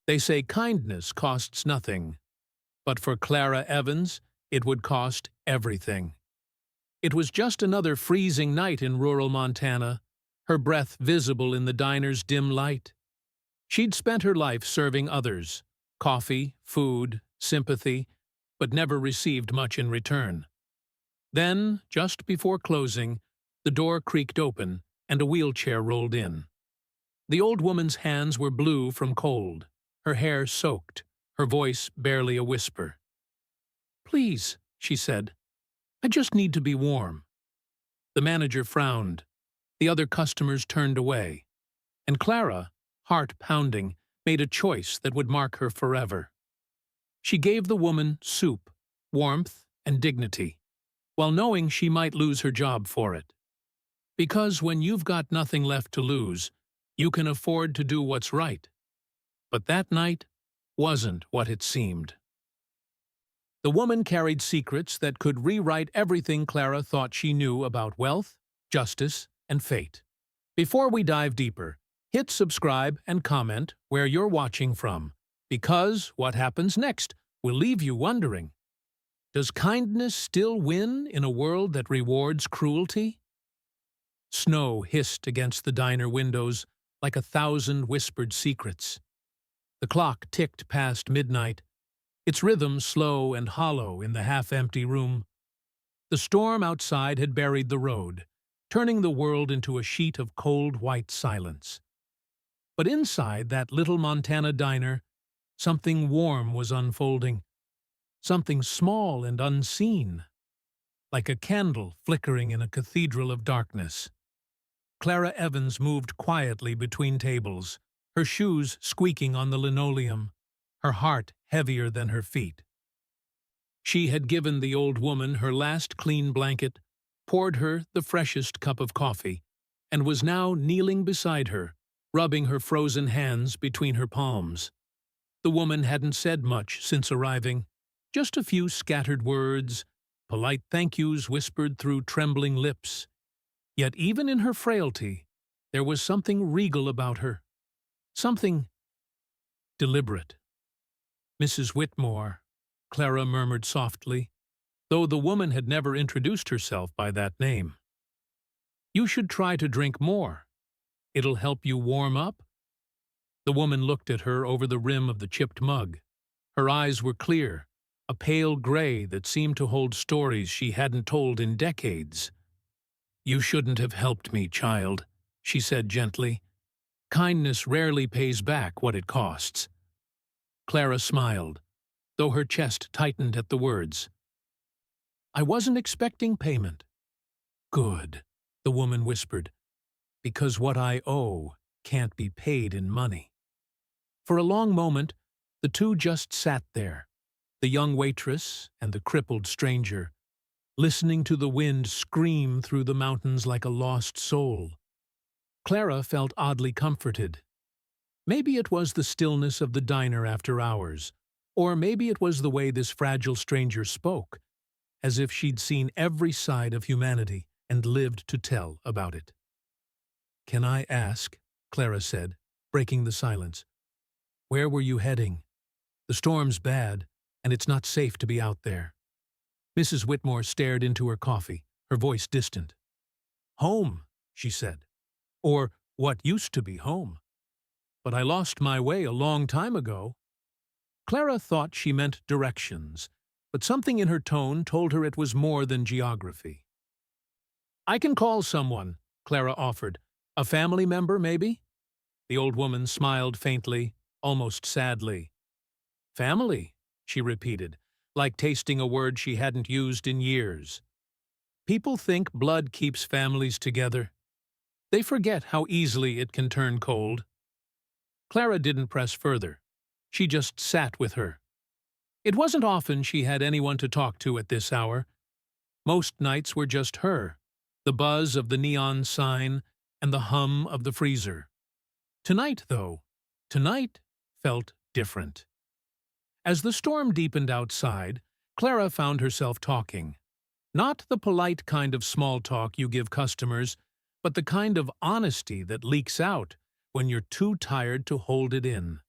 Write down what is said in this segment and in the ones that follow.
They say kindness costs nothing, but for Clara Evans, it would cost everything. It was just another freezing night in rural Montana, her breath visible in the diner's dim light. She'd spent her life serving others, coffee, food, sympathy, but never received much in return. Then, just before closing, the door creaked open and a wheelchair rolled in. The old woman's hands were blue from cold, her hair soaked, her voice barely a whisper. "Please," she said, "I just need to be warm." The manager frowned. The other customers turned away. And Clara, heart pounding, made a choice that would mark her forever. She gave the woman soup, warmth, and dignity, while knowing she might lose her job for it. Because when you've got nothing left to lose, you can afford to do what's right. But that night wasn't what it seemed. The woman carried secrets that could rewrite everything Clara thought she knew about wealth, justice, and fate. Before we dive deeper, hit subscribe and comment where you're watching from, because what happens next will leave you wondering. Does kindness still win in a world that rewards cruelty? Snow hissed against the diner windows like 1,000 whispered secrets. The clock ticked past midnight, its rhythm slow and hollow in the half-empty room. The storm outside had buried the road, turning the world into a sheet of cold white silence. But inside that little Montana diner, something warm was unfolding, something small and unseen, like a candle flickering in a cathedral of darkness. Clara Evans moved quietly between tables, her shoes squeaking on the linoleum, her heart heavier than her feet. She had given the old woman her last clean blanket, poured her the freshest cup of coffee, and was now kneeling beside her, rubbing her frozen hands between her palms. The woman hadn't said much since arriving, just a few scattered words, polite thank yous whispered through trembling lips. Yet even in her frailty, there was something regal about her, something deliberate. "Mrs. Whitmore," Clara murmured softly, though the woman had never introduced herself by that name. "You should try to drink more. It'll help you warm up." The woman looked at her over the rim of the chipped mug. Her eyes were clear, a pale gray that seemed to hold stories she hadn't told in decades. "You shouldn't have helped me, child," she said gently. "Kindness rarely pays back what it costs." Clara smiled, though her chest tightened at the words. "I wasn't expecting payment." "Good," the woman whispered, "because what I owe can't be paid in money." For a long moment, the two just sat there, the young waitress and the crippled stranger, listening to the wind scream through the mountains like a lost soul. Clara felt oddly comforted. Maybe it was the stillness of the diner after hours, or maybe it was the way this fragile stranger spoke, as if she'd seen every side of humanity and lived to tell about it. "Can I ask," Clara said, breaking the silence, "where were you heading? The storm's bad, and it's not safe to be out there." Mrs. Whitmore stared into her coffee, her voice distant. "Home," she said. "Or what used to be home. But I lost my way a long time ago." Clara thought she meant directions, but something in her tone told her it was more than geography. "I can call someone," Clara offered. "A family member, maybe?" The old woman smiled faintly, almost sadly. "Family," she repeated, like tasting a word she hadn't used in years. "People think blood keeps families together. They forget how easily it can turn cold." Clara didn't press further. She just sat with her. It wasn't often she had anyone to talk to at this hour. Most nights were just her, the buzz of the neon sign and the hum of the freezer. Tonight, though, tonight felt different. As the storm deepened outside, Clara found herself talking. Not the polite kind of small talk you give customers, but the kind of honesty that leaks out when you're too tired to hold it in.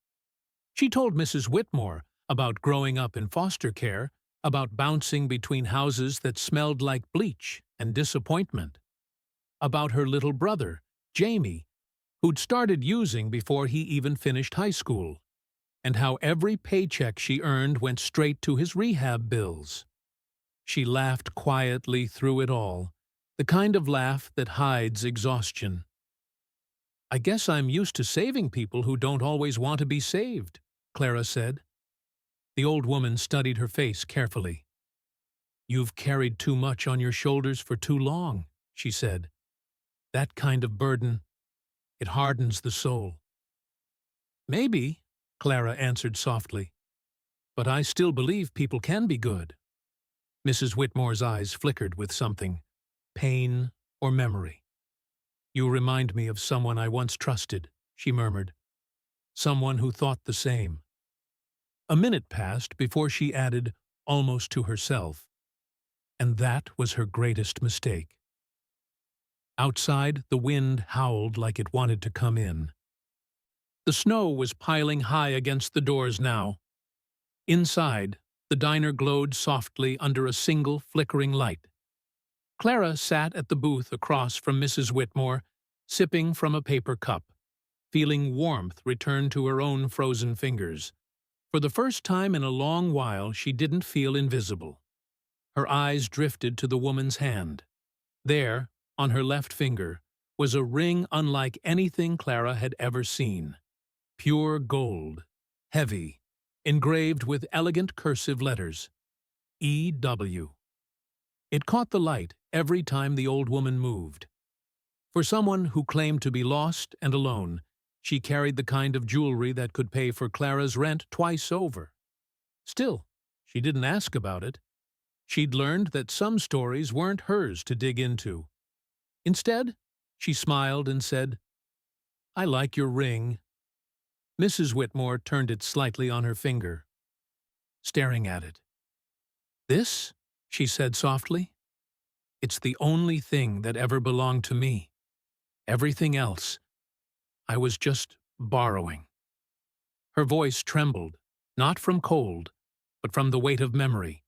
She told Mrs. Whitmore about growing up in foster care, about bouncing between houses that smelled like bleach and disappointment, about her little brother, Jamie, who'd started using before he even finished high school, and how every paycheck she earned went straight to his rehab bills. She laughed quietly through it all, the kind of laugh that hides exhaustion. "I guess I'm used to saving people who don't always want to be saved," Clara said. The old woman studied her face carefully. "You've carried too much on your shoulders for too long," she said. "That kind of burden, it hardens the soul." "Maybe," Clara answered softly, "but I still believe people can be good." Mrs. Whitmore's eyes flickered with something, pain or memory. "You remind me of someone I once trusted," she murmured. "Someone who thought the same." A minute passed before she added, almost to herself, "And that was her greatest mistake." Outside, the wind howled like it wanted to come in. The snow was piling high against the doors now. Inside, the diner glowed softly under a single flickering light. Clara sat at the booth across from Mrs. Whitmore, sipping from a paper cup, feeling warmth return to her own frozen fingers. For the first time in a long while, she didn't feel invisible. Her eyes drifted to the woman's hand. There, on her left finger, was a ring unlike anything Clara had ever seen. Pure gold, heavy, engraved with elegant cursive letters. E.W. It caught the light every time the old woman moved. For someone who claimed to be lost and alone, she carried the kind of jewelry that could pay for Clara's rent twice over. Still, she didn't ask about it. She'd learned that some stories weren't hers to dig into. Instead, she smiled and said, "I like your ring." Mrs. Whitmore turned it slightly on her finger, staring at it. "This?" she said softly. "It's the only thing that ever belonged to me. Everything else, I was just borrowing." Her voice trembled, not from cold, but from the weight of memory.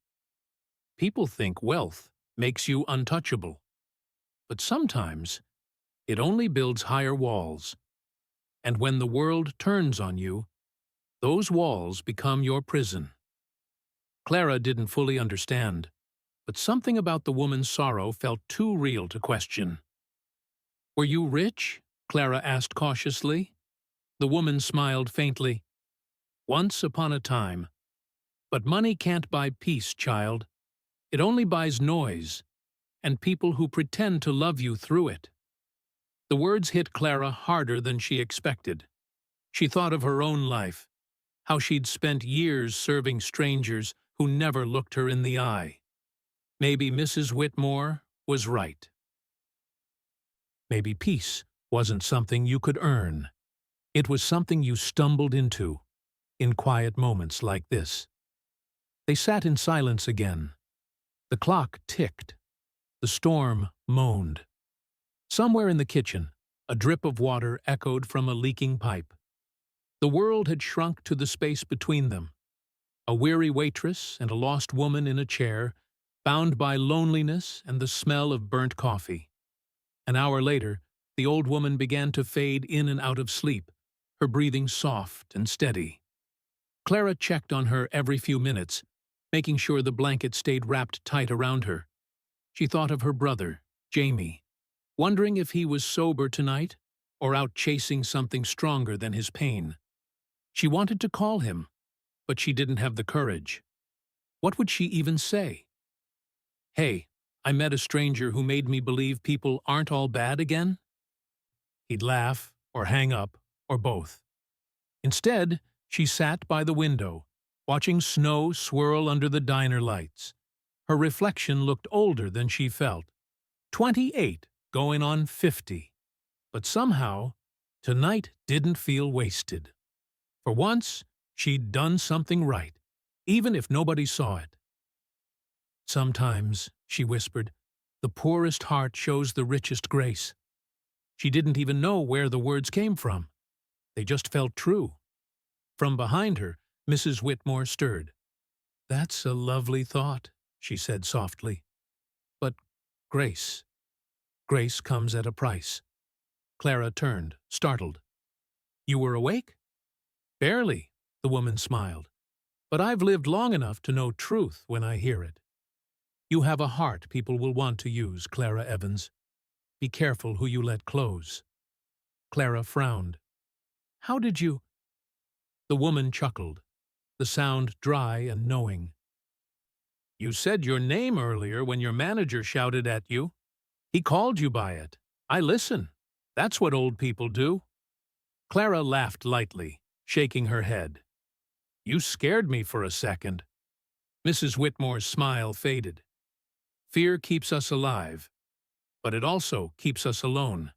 People think wealth makes you untouchable, but sometimes it only builds higher walls. And when the world turns on you, those walls become your prison. Clara didn't fully understand, but something about the woman's sorrow felt too real to question. "Were you rich?" Clara asked cautiously. The woman smiled faintly. "Once upon a time. But money can't buy peace, child. It only buys noise, and people who pretend to love you through it." The words hit Clara harder than she expected. She thought of her own life, how she'd spent years serving strangers who never looked her in the eye. Maybe Mrs. Whitmore was right. Maybe peace wasn't something you could earn. It was something you stumbled into, in quiet moments like this. They sat in silence again. The clock ticked. The storm moaned. Somewhere in the kitchen, a drip of water echoed from a leaking pipe. The world had shrunk to the space between them. A weary waitress and a lost woman in a chair, bound by loneliness and the smell of burnt coffee. An hour later, the old woman began to fade in and out of sleep, her breathing soft and steady. Clara checked on her every few minutes, making sure the blanket stayed wrapped tight around her. She thought of her brother, Jamie, wondering if he was sober tonight or out chasing something stronger than his pain. She wanted to call him, but she didn't have the courage. What would she even say? "Hey, I met a stranger who made me believe people aren't all bad again?" He'd laugh, or hang up, or both. Instead, she sat by the window, watching snow swirl under the diner lights. Her reflection looked older than she felt. 28, going on 50. But somehow, tonight didn't feel wasted. For once, she'd done something right, even if nobody saw it. "Sometimes," she whispered, "the poorest heart shows the richest grace." She didn't even know where the words came from. They just felt true. From behind her, Mrs. Whitmore stirred. "That's a lovely thought," she said softly. "But Grace. Grace comes at a price." Clara turned, startled. "You were awake?" "Barely," the woman smiled. "But I've lived long enough to know truth when I hear it. You have a heart people will want to use, Clara Evans. Be careful who you let close." Clara frowned. "How did you—" The woman chuckled, the sound dry and knowing. "You said your name earlier when your manager shouted at you. He called you by it. I listen. That's what old people do." Clara laughed lightly, shaking her head. "You scared me for a second." Mrs. Whitmore's smile faded. "Fear keeps us alive, but it also keeps us alone."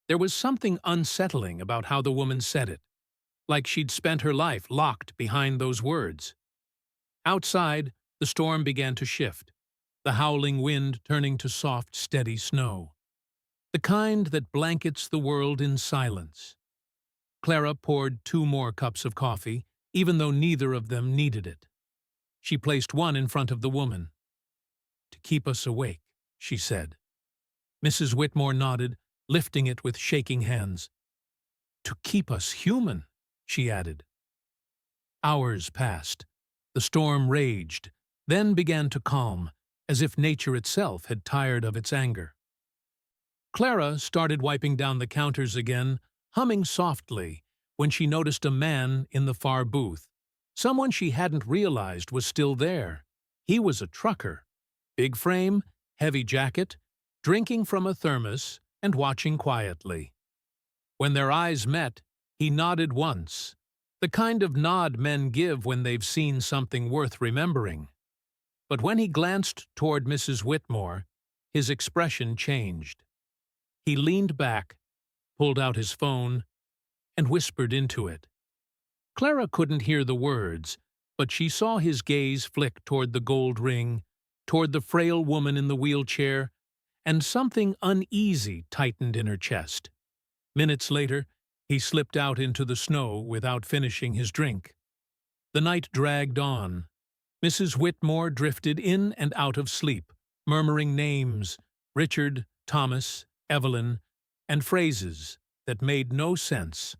There was something unsettling about how the woman said it, like she'd spent her life locked behind those words. Outside, the storm began to shift, the howling wind turning to soft, steady snow, the kind that blankets the world in silence. Clara poured 2 more cups of coffee, even though neither of them needed it. She placed one in front of the woman. "To keep us awake," she said. Mrs. Whitmore nodded, lifting it with shaking hands. "To keep us human," she added. Hours passed. The storm raged, then began to calm, as if nature itself had tired of its anger. Clara started wiping down the counters again, humming softly, when she noticed a man in the far booth, someone she hadn't realized was still there. He was a trucker, big frame, heavy jacket, drinking from a thermos and watching quietly. When their eyes met, he nodded once, the kind of nod men give when they've seen something worth remembering. But when he glanced toward Mrs. Whitmore, his expression changed. He leaned back, pulled out his phone, and whispered into it. Clara couldn't hear the words, but she saw his gaze flick toward the gold ring, toward the frail woman in the wheelchair, and something uneasy tightened in her chest. Minutes later, he slipped out into the snow without finishing his drink. The night dragged on. Mrs. Whitmore drifted in and out of sleep, murmuring names, Richard, Thomas, Evelyn, and phrases that made no sense.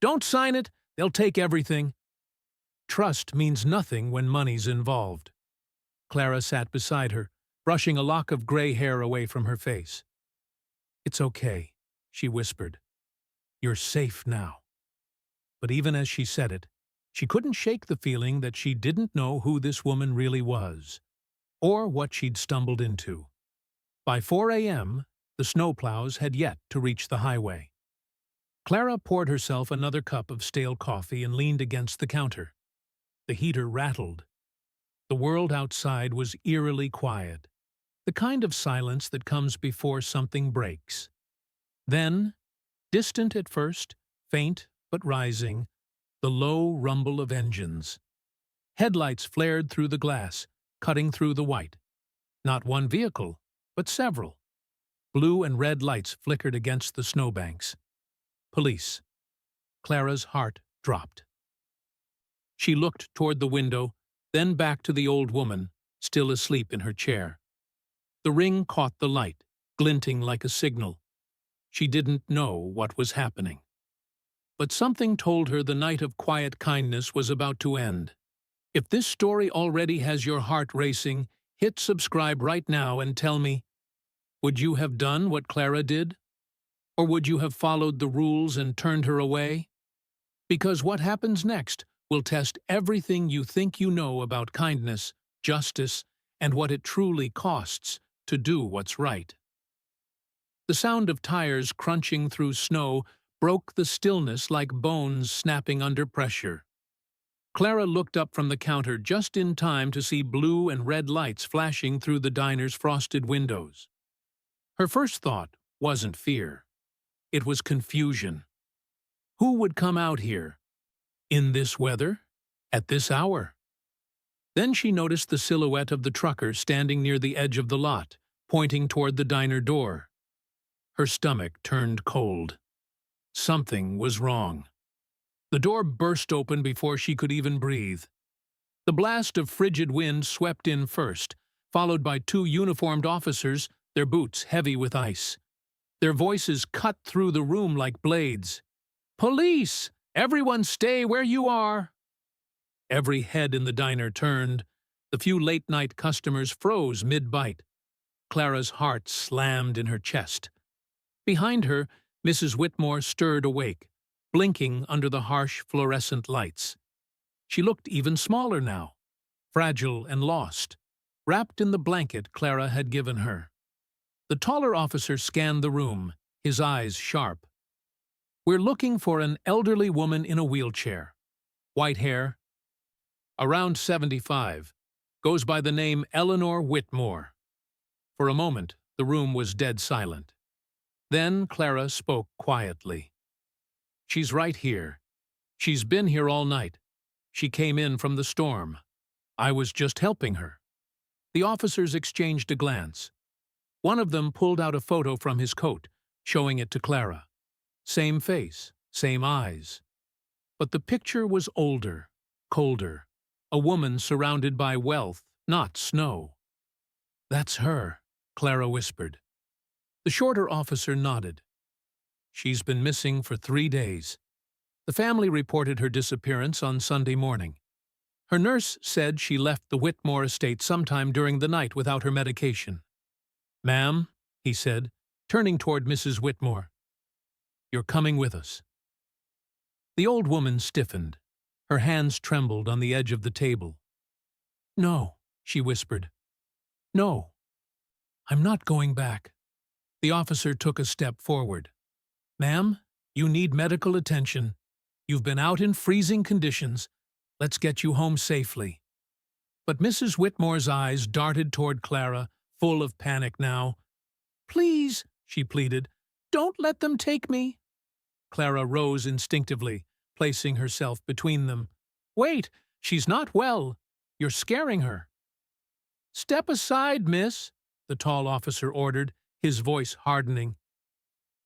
"Don't sign it, they'll take everything." Trust means nothing when money's involved. Clara sat beside her, brushing a lock of gray hair away from her face. "It's okay," she whispered. "You're safe now." But even as she said it, she couldn't shake the feeling that she didn't know who this woman really was, or what she'd stumbled into. By 4 a.m., the snowplows had yet to reach the highway. Clara poured herself another cup of stale coffee and leaned against the counter. The heater rattled. The world outside was eerily quiet, the kind of silence that comes before something breaks. Then, distant at first, faint but rising, the low rumble of engines. Headlights flared through the glass, cutting through the white. Not one vehicle, but several. Blue and red lights flickered against the snowbanks. Police. Clara's heart dropped. She looked toward the window, then back to the old woman, still asleep in her chair. The ring caught the light, glinting like a signal. She didn't know what was happening. But something told her the night of quiet kindness was about to end. If this story already has your heart racing, hit subscribe right now and tell me, would you have done what Clara did? Or would you have followed the rules and turned her away? Because what happens next will test everything you think you know about kindness, justice, and what it truly costs to do what's right. The sound of tires crunching through snow broke the stillness like bones snapping under pressure. Clara looked up from the counter just in time to see blue and red lights flashing through the diner's frosted windows. Her first thought wasn't fear. It was confusion. Who would come out here? In this weather? At this hour? Then she noticed the silhouette of the trucker standing near the edge of the lot, pointing toward the diner door. Her stomach turned cold. Something was wrong. The door burst open before she could even breathe. The blast of frigid wind swept in first, followed by two uniformed officers, their boots heavy with ice. Their voices cut through the room like blades. "Police! Everyone stay where you are!" Every head in the diner turned. The few late-night customers froze mid-bite. Clara's heart slammed in her chest. Behind her, Mrs. Whitmore stirred awake, blinking under the harsh fluorescent lights. She looked even smaller now, fragile and lost, wrapped in the blanket Clara had given her. The taller officer scanned the room, his eyes sharp. "We're looking for an elderly woman in a wheelchair. White hair, around 75, goes by the name Eleanor Whitmore." For a moment, the room was dead silent. Then Clara spoke quietly. "She's right here. She's been here all night. She came in from the storm. I was just helping her." The officers exchanged a glance. One of them pulled out a photo from his coat, showing it to Clara. Same face, same eyes. But the picture was older, colder. A woman surrounded by wealth, not snow. "That's her," Clara whispered. The shorter officer nodded. "She's been missing for 3 days. The family reported her disappearance on Sunday morning. Her nurse said she left the Whitmore estate sometime during the night without her medication." "Ma'am," he said, turning toward Mrs. Whitmore, "you're coming with us." The old woman stiffened. Her hands trembled on the edge of the table. "No," she whispered. "No. I'm not going back." The officer took a step forward. "Ma'am, you need medical attention. You've been out in freezing conditions. Let's get you home safely." But Mrs. Whitmore's eyes darted toward Clara, full of panic now. "Please," she pleaded, "don't let them take me." Clara rose instinctively, placing herself between them. "Wait, she's not well. You're scaring her." "Step aside, miss," the tall officer ordered, his voice hardening.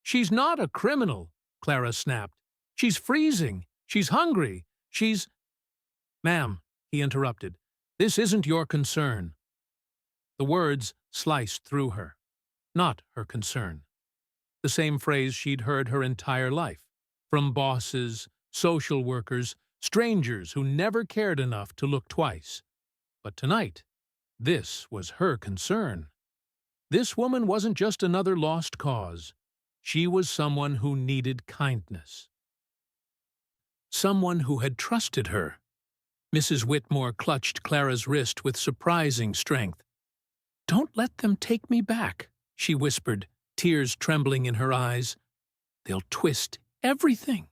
"She's not a criminal," Clara snapped. "She's freezing. She's hungry. She's—" "Ma'am," he interrupted, "this isn't your concern." The words sliced through her. Not her concern. The same phrase she'd heard her entire life, from bosses, social workers, strangers who never cared enough to look twice. But tonight, this was her concern. This woman wasn't just another lost cause. She was someone who needed kindness. Someone who had trusted her. Mrs. Whitmore clutched Clara's wrist with surprising strength. "Don't let them take me back," she whispered, tears trembling in her eyes. "They'll twist everything."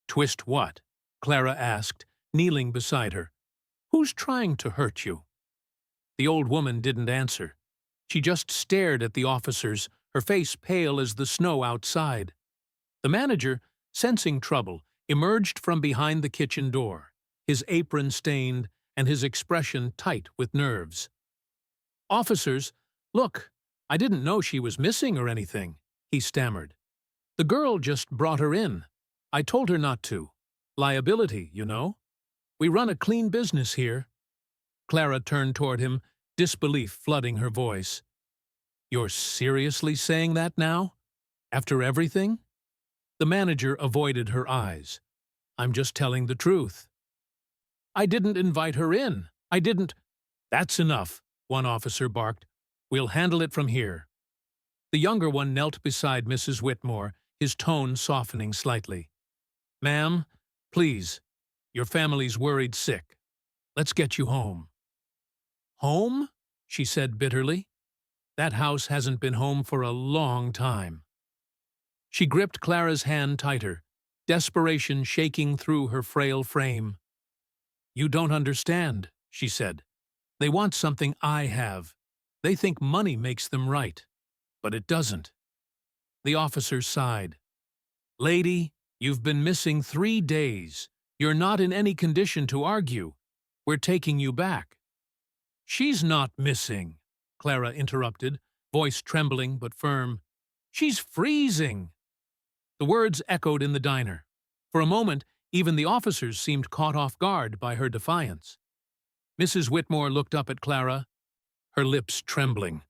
"Twist what?" Clara asked, kneeling beside her. "Who's trying to hurt you?" The old woman didn't answer. She just stared at the officers, her face pale as the snow outside. The manager, sensing trouble, emerged from behind the kitchen door, his apron stained and his expression tight with nerves. "Officers, look, I didn't know she was missing or anything," he stammered. "The girl just brought her in. I told her not to. Liability, you know. We run a clean business here." Clara turned toward him, disbelief flooding her voice. "You're seriously saying that now? After everything?" The manager avoided her eyes. "I'm just telling the truth." "I didn't invite her in. I didn't—" "That's enough," one officer barked. "We'll handle it from here." The younger one knelt beside Mrs. Whitmore, his tone softening slightly. "Ma'am, please, your family's worried sick. Let's get you home." "Home?" she said bitterly. "That house hasn't been home for a long time." She gripped Clara's hand tighter, desperation shaking through her frail frame. "You don't understand," she said. "They want something I have. They think money makes them right. But it doesn't." The officer sighed. "Lady, you've been missing 3 days. You're not in any condition to argue. We're taking you back." "She's not missing," Clara interrupted, voice trembling but firm. "She's freezing." The words echoed in the diner. For a moment, Even the officers seemed caught off guard by her defiance. Mrs. Whitmore looked up at Clara, her lips trembling.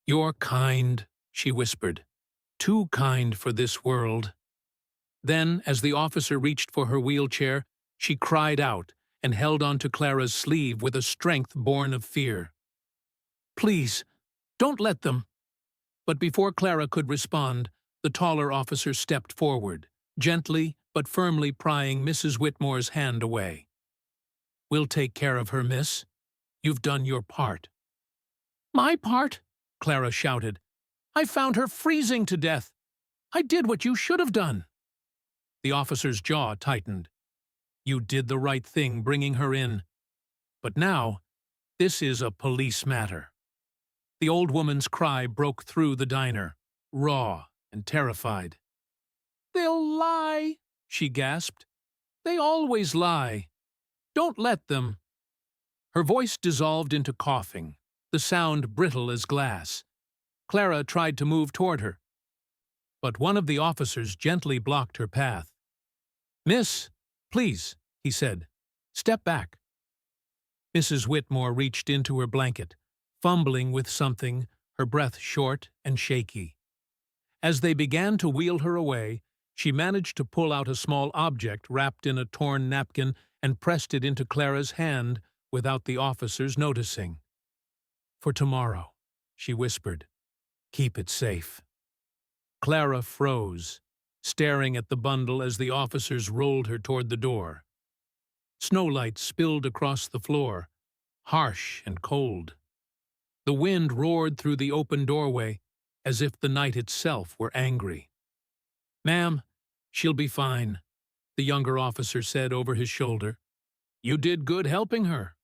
"You're kind," she whispered. "Too kind for this world." Then, as the officer reached for her wheelchair, she cried out and held onto Clara's sleeve with a strength born of fear. "Please, don't let them." But before Clara could respond, the taller officer stepped forward, gently but firmly prying Mrs. Whitmore's hand away. "We'll take care of her, miss. You've done your part." "My part?" Clara shouted. "I found her freezing to death. I did what you should have done." The officer's jaw tightened. "You did the right thing bringing her in. But now, this is a police matter." The old woman's cry broke through the diner, raw and terrified. "They'll lie," she gasped. "They always lie. Don't let them." Her voice dissolved into coughing, the sound brittle as glass. Clara tried to move toward her, but one of the officers gently blocked her path. "Miss, please," he said. "Step back." Mrs. Whitmore reached into her blanket, fumbling with something, her breath short and shaky. As they began to wheel her away, she managed to pull out a small object wrapped in a torn napkin and pressed it into Clara's hand without the officers noticing. "For tomorrow," she whispered. "Keep it safe." Clara froze, staring at the bundle as the officers rolled her toward the door. Snowlight spilled across the floor, harsh and cold. The wind roared through the open doorway, as if the night itself were angry. "Ma'am, she'll be fine," the younger officer said over his shoulder. "You did good helping her."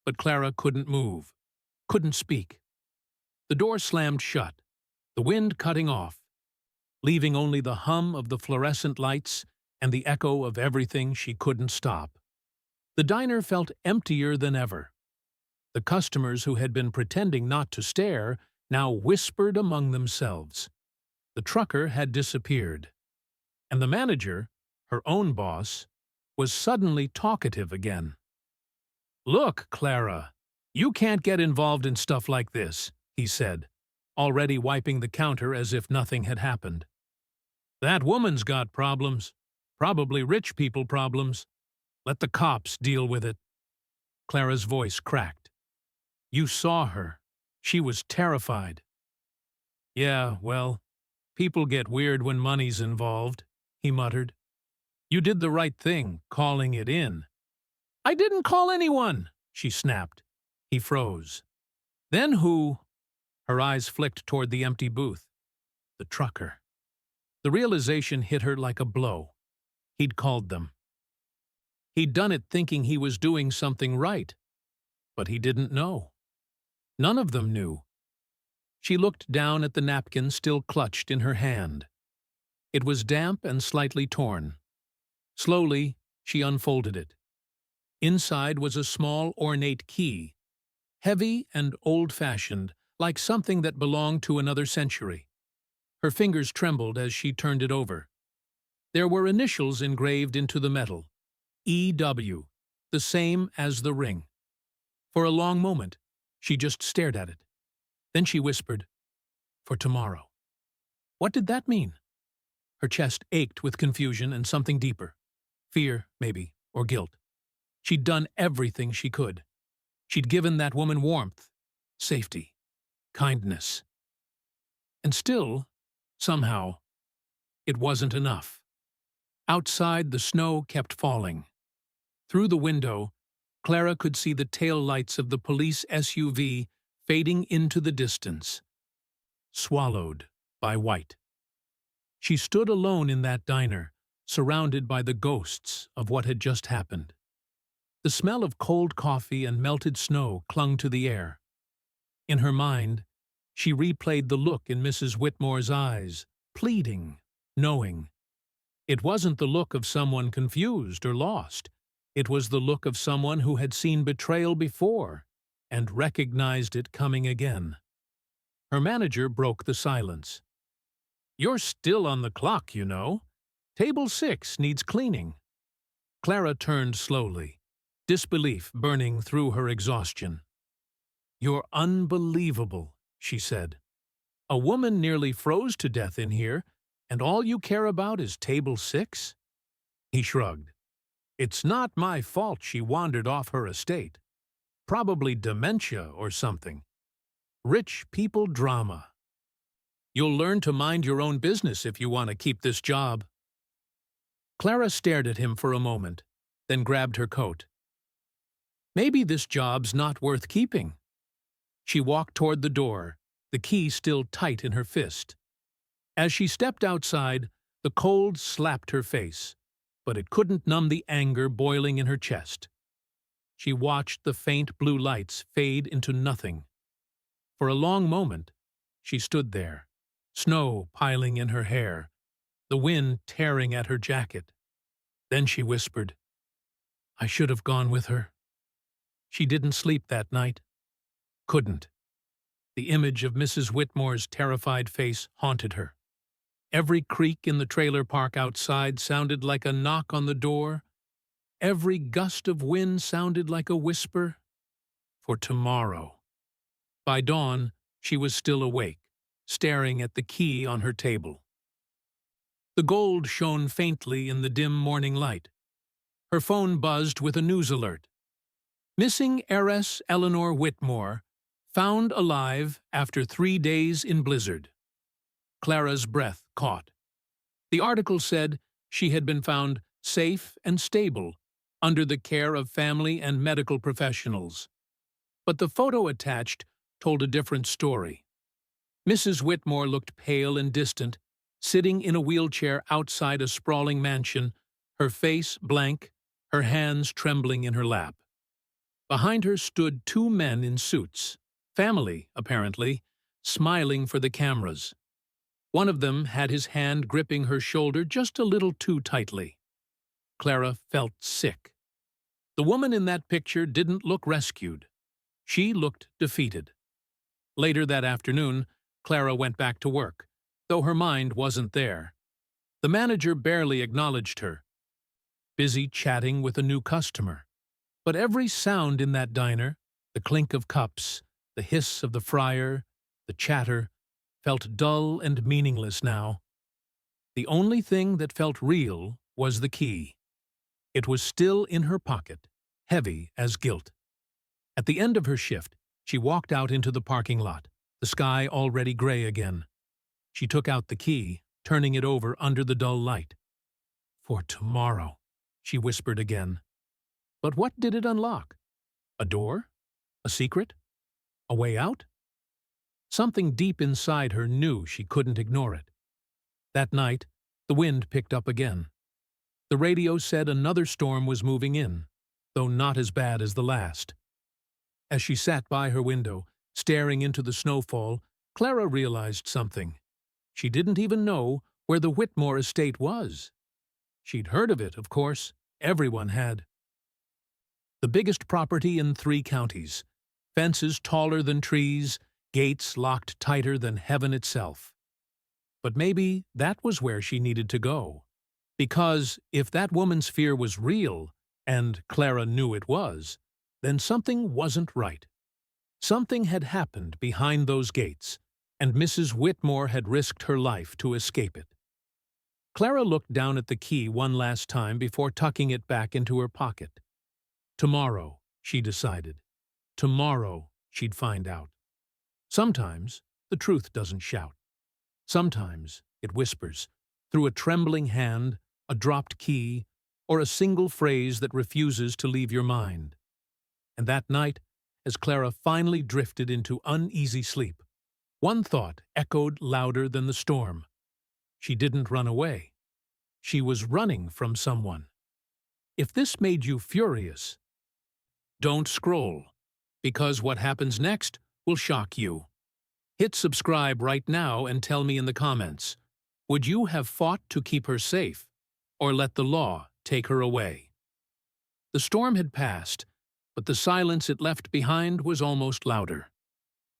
But Clara couldn't move, couldn't speak. The door slammed shut, the wind cutting off, leaving only the hum of the fluorescent lights and the echo of everything she couldn't stop. The diner felt emptier than ever. The customers who had been pretending not to stare now whispered among themselves. The trucker had disappeared, and the manager, her own boss, was suddenly talkative again. "Look, Clara, you can't get involved in stuff like this," he said, already wiping the counter as if nothing had happened. "That woman's got problems, probably rich people problems. Let the cops deal with it." Clara's voice cracked. "You saw her. She was terrified." "Yeah, well, people get weird when money's involved," he muttered. "You did the right thing, calling it in." "I didn't call anyone," she snapped. He froze. "Then who?" Her eyes flicked toward the empty booth. The trucker. The realization hit her like a blow. He'd called them. He'd done it thinking he was doing something right, but he didn't know. None of them knew. She looked down at the napkin still clutched in her hand. It was damp and slightly torn. Slowly, she unfolded it. Inside was a small, ornate key, heavy and old-fashioned, like something that belonged to another century. Her fingers trembled as she turned it over. There were initials engraved into the metal. E.W., the same as the ring. For a long moment, she just stared at it. Then she whispered, "For tomorrow." What did that mean? Her chest ached with confusion and something deeper. Fear, maybe, or guilt. She'd done everything she could. She'd given that woman warmth, safety, kindness. And still, somehow, it wasn't enough. Outside, the snow kept falling. Through the window, Clara could see the tail lights of the police SUV fading into the distance, swallowed by white. She stood alone in that diner, surrounded by the ghosts of what had just happened. The smell of cold coffee and melted snow clung to the air. In her mind, she replayed the look in Mrs. Whitmore's eyes, pleading, knowing. It wasn't the look of someone confused or lost. It was the look of someone who had seen betrayal before and recognized it coming again. Her manager broke the silence. "You're still on the clock, you know. Table 6 needs cleaning." Clara turned slowly, disbelief burning through her exhaustion. "You're unbelievable," she said. "A woman nearly froze to death in here, and all you care about is table 6? He shrugged. "It's not my fault she wandered off her estate. Probably dementia or something. Rich people drama. You'll learn to mind your own business if you want to keep this job." Clara stared at him for a moment, then grabbed her coat. "Maybe this job's not worth keeping." She walked toward the door, the key still tight in her fist. As she stepped outside, the cold slapped her face, but it couldn't numb the anger boiling in her chest. She watched the faint blue lights fade into nothing. For a long moment, she stood there, snow piling in her hair, the wind tearing at her jacket. Then she whispered, "I should have gone with her." She didn't sleep that night. Couldn't. The image of Mrs. Whitmore's terrified face haunted her. Every creak in the trailer park outside sounded like a knock on the door. Every gust of wind sounded like a whisper. For tomorrow. By dawn, she was still awake, staring at the key on her table. The gold shone faintly in the dim morning light. Her phone buzzed with a news alert. Missing heiress Eleanor Whitmore, found alive after 3 days in blizzard. Clara's breath caught. The article said she had been found safe and stable under the care of family and medical professionals. But the photo attached told a different story. Mrs. Whitmore looked pale and distant, sitting in a wheelchair outside a sprawling mansion, her face blank, her hands trembling in her lap. Behind her stood 2 men in suits, family, apparently, smiling for the cameras. One of them had his hand gripping her shoulder just a little too tightly. Clara felt sick. The woman in that picture didn't look rescued. She looked defeated. Later that afternoon, Clara went back to work, though her mind wasn't there. The manager barely acknowledged her, busy chatting with a new customer. But every sound in that diner, the clink of cups, the hiss of the fryer, the chatter, felt dull and meaningless now. The only thing that felt real was the key. It was still in her pocket, heavy as guilt. At the end of her shift, she walked out into the parking lot, the sky already gray again. She took out the key, turning it over under the dull light. "For tomorrow," she whispered again. But what did it unlock? A door? A secret? A way out? Something deep inside her knew she couldn't ignore it. That night, the wind picked up again. The radio said another storm was moving in, though not as bad as the last. As she sat by her window, staring into the snowfall, Clara realized something. She didn't even know where the Whitmore estate was. She'd heard of it, of course. Everyone had. The biggest property in 3 counties, fences taller than trees, gates locked tighter than heaven itself. But maybe that was where she needed to go. Because if that woman's fear was real, and Clara knew it was, then something wasn't right. Something had happened behind those gates, and Mrs. Whitmore had risked her life to escape it. Clara looked down at the key one last time before tucking it back into her pocket. Tomorrow, she decided. Tomorrow, she'd find out. Sometimes the truth doesn't shout. Sometimes it whispers, through a trembling hand, a dropped key, or a single phrase that refuses to leave your mind. And that night, as Clara finally drifted into uneasy sleep, one thought echoed louder than the storm. She didn't run away. She was running from someone. If this made you furious, don't scroll, because what happens next will shock you. Hit subscribe right now and tell me in the comments, would you have fought to keep her safe, or let the law take her away? The storm had passed, but the silence it left behind was almost louder.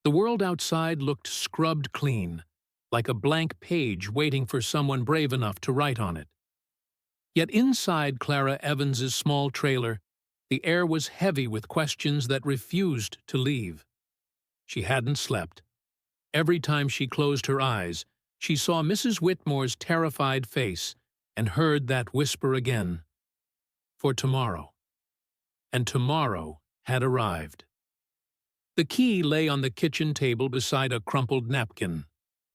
The world outside looked scrubbed clean, like a blank page waiting for someone brave enough to write on it. Yet inside Clara Evans's small trailer, the air was heavy with questions that refused to leave. She hadn't slept. Every time she closed her eyes, she saw Mrs. Whitmore's terrified face and heard that whisper again. For tomorrow. And tomorrow had arrived. The key lay on the kitchen table beside a crumpled napkin,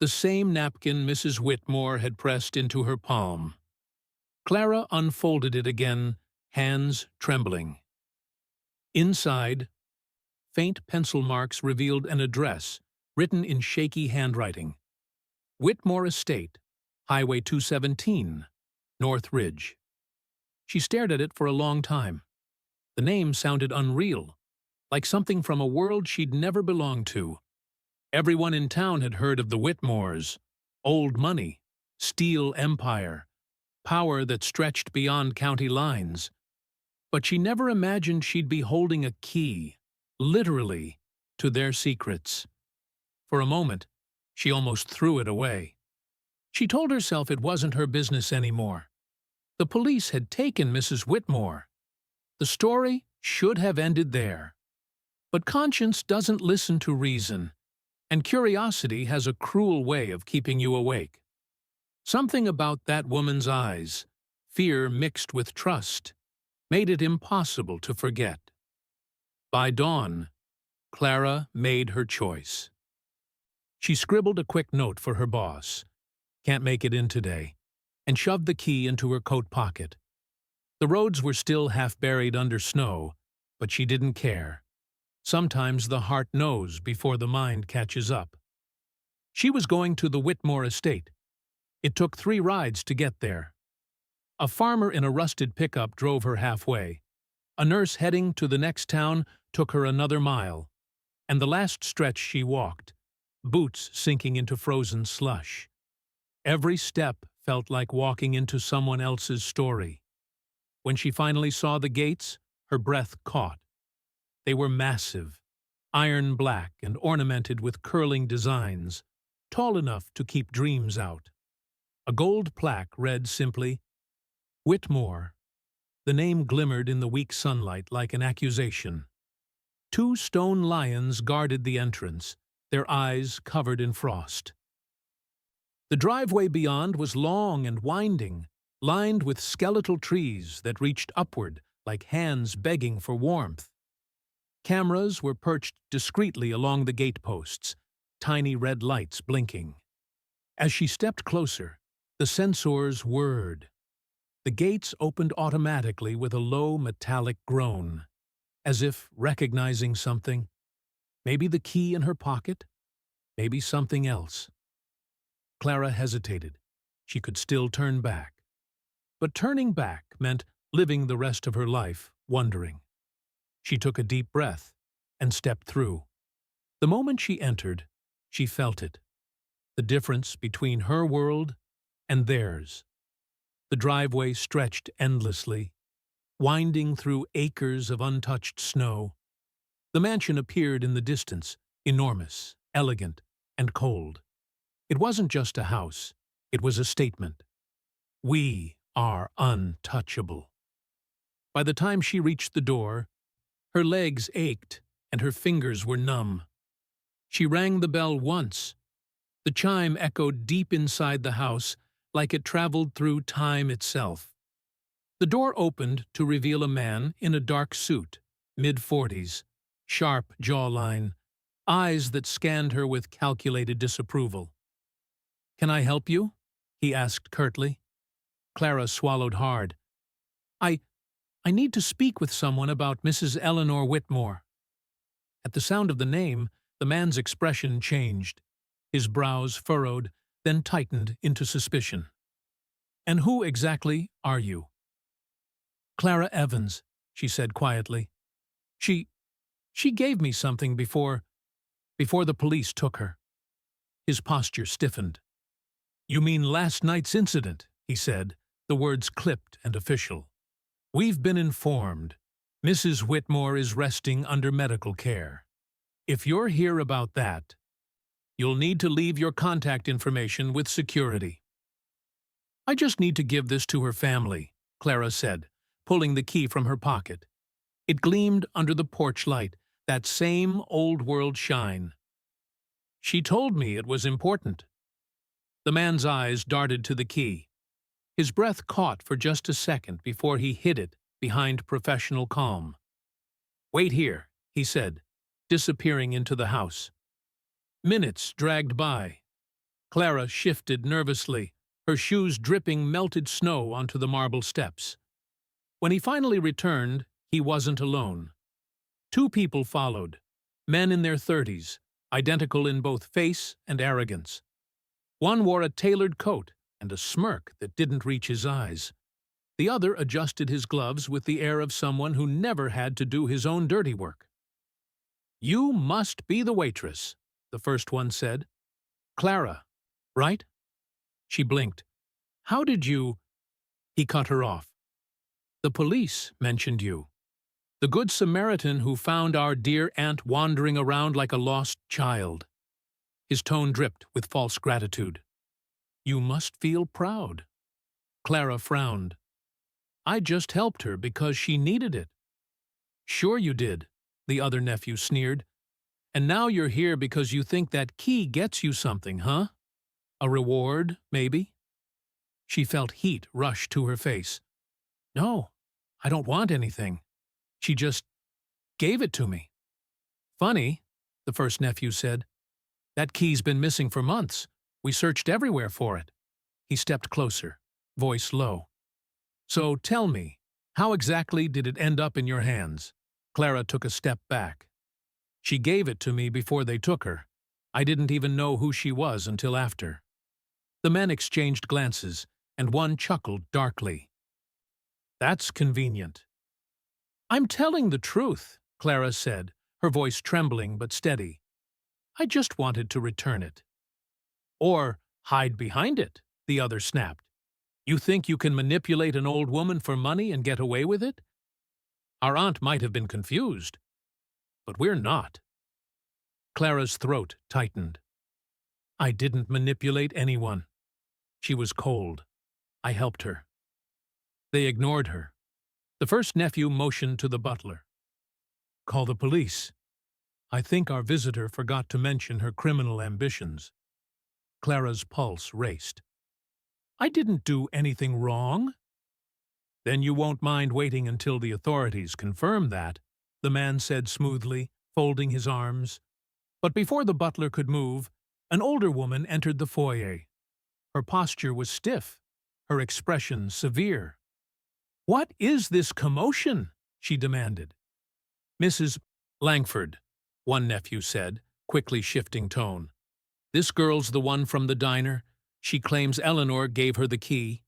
the same napkin Mrs. Whitmore had pressed into her palm. Clara unfolded it again, hands trembling. Inside, faint pencil marks revealed an address written in shaky handwriting. Whitmore Estate, Highway 217, North Ridge. She stared at it for a long time. The name sounded unreal, like something from a world she'd never belonged to. Everyone in town had heard of the Whitmores, old money, steel empire, power that stretched beyond county lines. But she never imagined she'd be holding a key, literally, to their secrets. For a moment, she almost threw it away. She told herself it wasn't her business anymore. The police had taken Mrs. Whitmore. The story should have ended there. But conscience doesn't listen to reason, and curiosity has a cruel way of keeping you awake. Something about that woman's eyes, fear mixed with trust, made it impossible to forget. By dawn, Clara made her choice. She scribbled a quick note for her boss, "Can't make it in today," and shoved the key into her coat pocket. The roads were still half buried under snow, but she didn't care. Sometimes the heart knows before the mind catches up. She was going to the Whitmore estate. It took 3 rides to get there. A farmer in a rusted pickup drove her halfway. A nurse heading to the next town took her another mile. And the last stretch she walked, boots sinking into frozen slush. Every step felt like walking into someone else's story. When she finally saw the gates, her breath caught. They were massive, iron black and ornamented with curling designs, tall enough to keep dreams out. A gold plaque read simply, "Whitmore." The name glimmered in the weak sunlight like an accusation. 2 stone lions guarded the entrance, their eyes covered in frost. The driveway beyond was long and winding, lined with skeletal trees that reached upward like hands begging for warmth. Cameras were perched discreetly along the gateposts, tiny red lights blinking. As she stepped closer, the sensors whirred. The gates opened automatically with a low metallic groan, as if recognizing something. Maybe the key in her pocket, maybe something else. Clara hesitated. She could still turn back. But turning back meant living the rest of her life wondering. She took a deep breath and stepped through. The moment she entered, she felt it. The difference between her world and theirs. The driveway stretched endlessly, winding through acres of untouched snow. The mansion appeared in the distance, enormous, elegant, and cold. It wasn't just a house, it was a statement. We are untouchable. By the time she reached the door, her legs ached and her fingers were numb. She rang the bell once. The chime echoed deep inside the house, like it traveled through time itself. The door opened to reveal a man in a dark suit, mid-40s, sharp jawline, eyes that scanned her with calculated disapproval. "Can I help you?" he asked curtly. Clara swallowed hard. I need to speak with someone about Mrs. Eleanor Whitmore." At the sound of the name, the man's expression changed. His brows furrowed, then tightened into suspicion. "And who exactly are you?" "Clara Evans," she said quietly. She gave me something before the police took her." His posture stiffened. "You mean last night's incident," he said, the words clipped and official. "We've been informed. Mrs. Whitmore is resting under medical care. If you're here about that, you'll need to leave your contact information with security." "I just need to give this to her family," Clara said, pulling the key from her pocket. It gleamed under the porch light, that same old-world shine. She told me it was important. The man's eyes darted to the key. His breath caught for just a second before he hid it behind professional calm. "Wait here," he said, disappearing into the house. Minutes dragged by. Clara shifted nervously, her shoes dripping melted snow onto the marble steps. When he finally returned, he wasn't alone. Two people followed, men in their 30s, identical in both face and arrogance. One wore a tailored coat and a smirk that didn't reach his eyes. The other adjusted his gloves with the air of someone who never had to do his own dirty work. "You must be the waitress," the first one said. "Clara, right?" She blinked. "How did you—" He cut her off. "The police mentioned you. The Good Samaritan who found our dear aunt wandering around like a lost child." His tone dripped with false gratitude. "You must feel proud." Clara frowned. "I just helped her because she needed it." "Sure you did," the other nephew sneered. "And now you're here because you think that key gets you something, huh? A reward, maybe?" She felt heat rush to her face. "No, I don't want anything. She just gave it to me." "Funny," the first nephew said. "That key's been missing for months. We searched everywhere for it." He stepped closer, voice low. "So tell me, how exactly did it end up in your hands?" Clara took a step back. "She gave it to me before they took her. I didn't even know who she was until after." The men exchanged glances, and one chuckled darkly. "That's convenient." "I'm telling the truth," Clara said, her voice trembling but steady. "I just wanted to return it." "Or hide behind it," the other snapped. "You think you can manipulate an old woman for money and get away with it? Our aunt might have been confused, but we're not." Clara's throat tightened. "I didn't manipulate anyone." She was cold. "I helped her." They ignored her. The first nephew motioned to the butler. "Call the police. I think our visitor forgot to mention her criminal ambitions." Clara's pulse raced. "I didn't do anything wrong." "Then you won't mind waiting until the authorities confirm that," the man said smoothly, folding his arms. But before the butler could move, an older woman entered the foyer. Her posture was stiff, her expression severe. "What is this commotion?" she demanded. "Mrs. Langford," one nephew said, quickly shifting tone. "This girl's the one from the diner. She claims Eleanor gave her the key."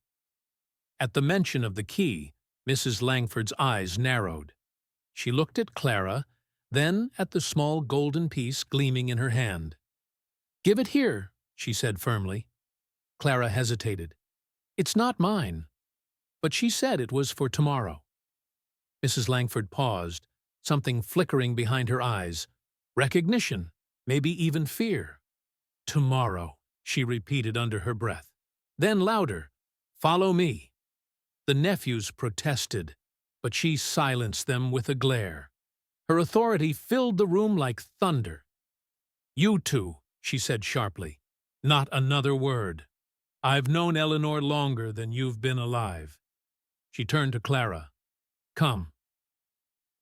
At the mention of the key, Mrs. Langford's eyes narrowed. She looked at Clara, then at the small golden piece gleaming in her hand. "Give it here," she said firmly. Clara hesitated. "It's not mine." But she said it was for tomorrow. Mrs. Langford paused, something flickering behind her eyes. Recognition, maybe even fear. "Tomorrow," she repeated under her breath. Then louder, "Follow me." The nephews protested, but she silenced them with a glare. Her authority filled the room like thunder. "You two," she said sharply. "Not another word. I've known Eleanor longer than you've been alive." She turned to Clara. "Come."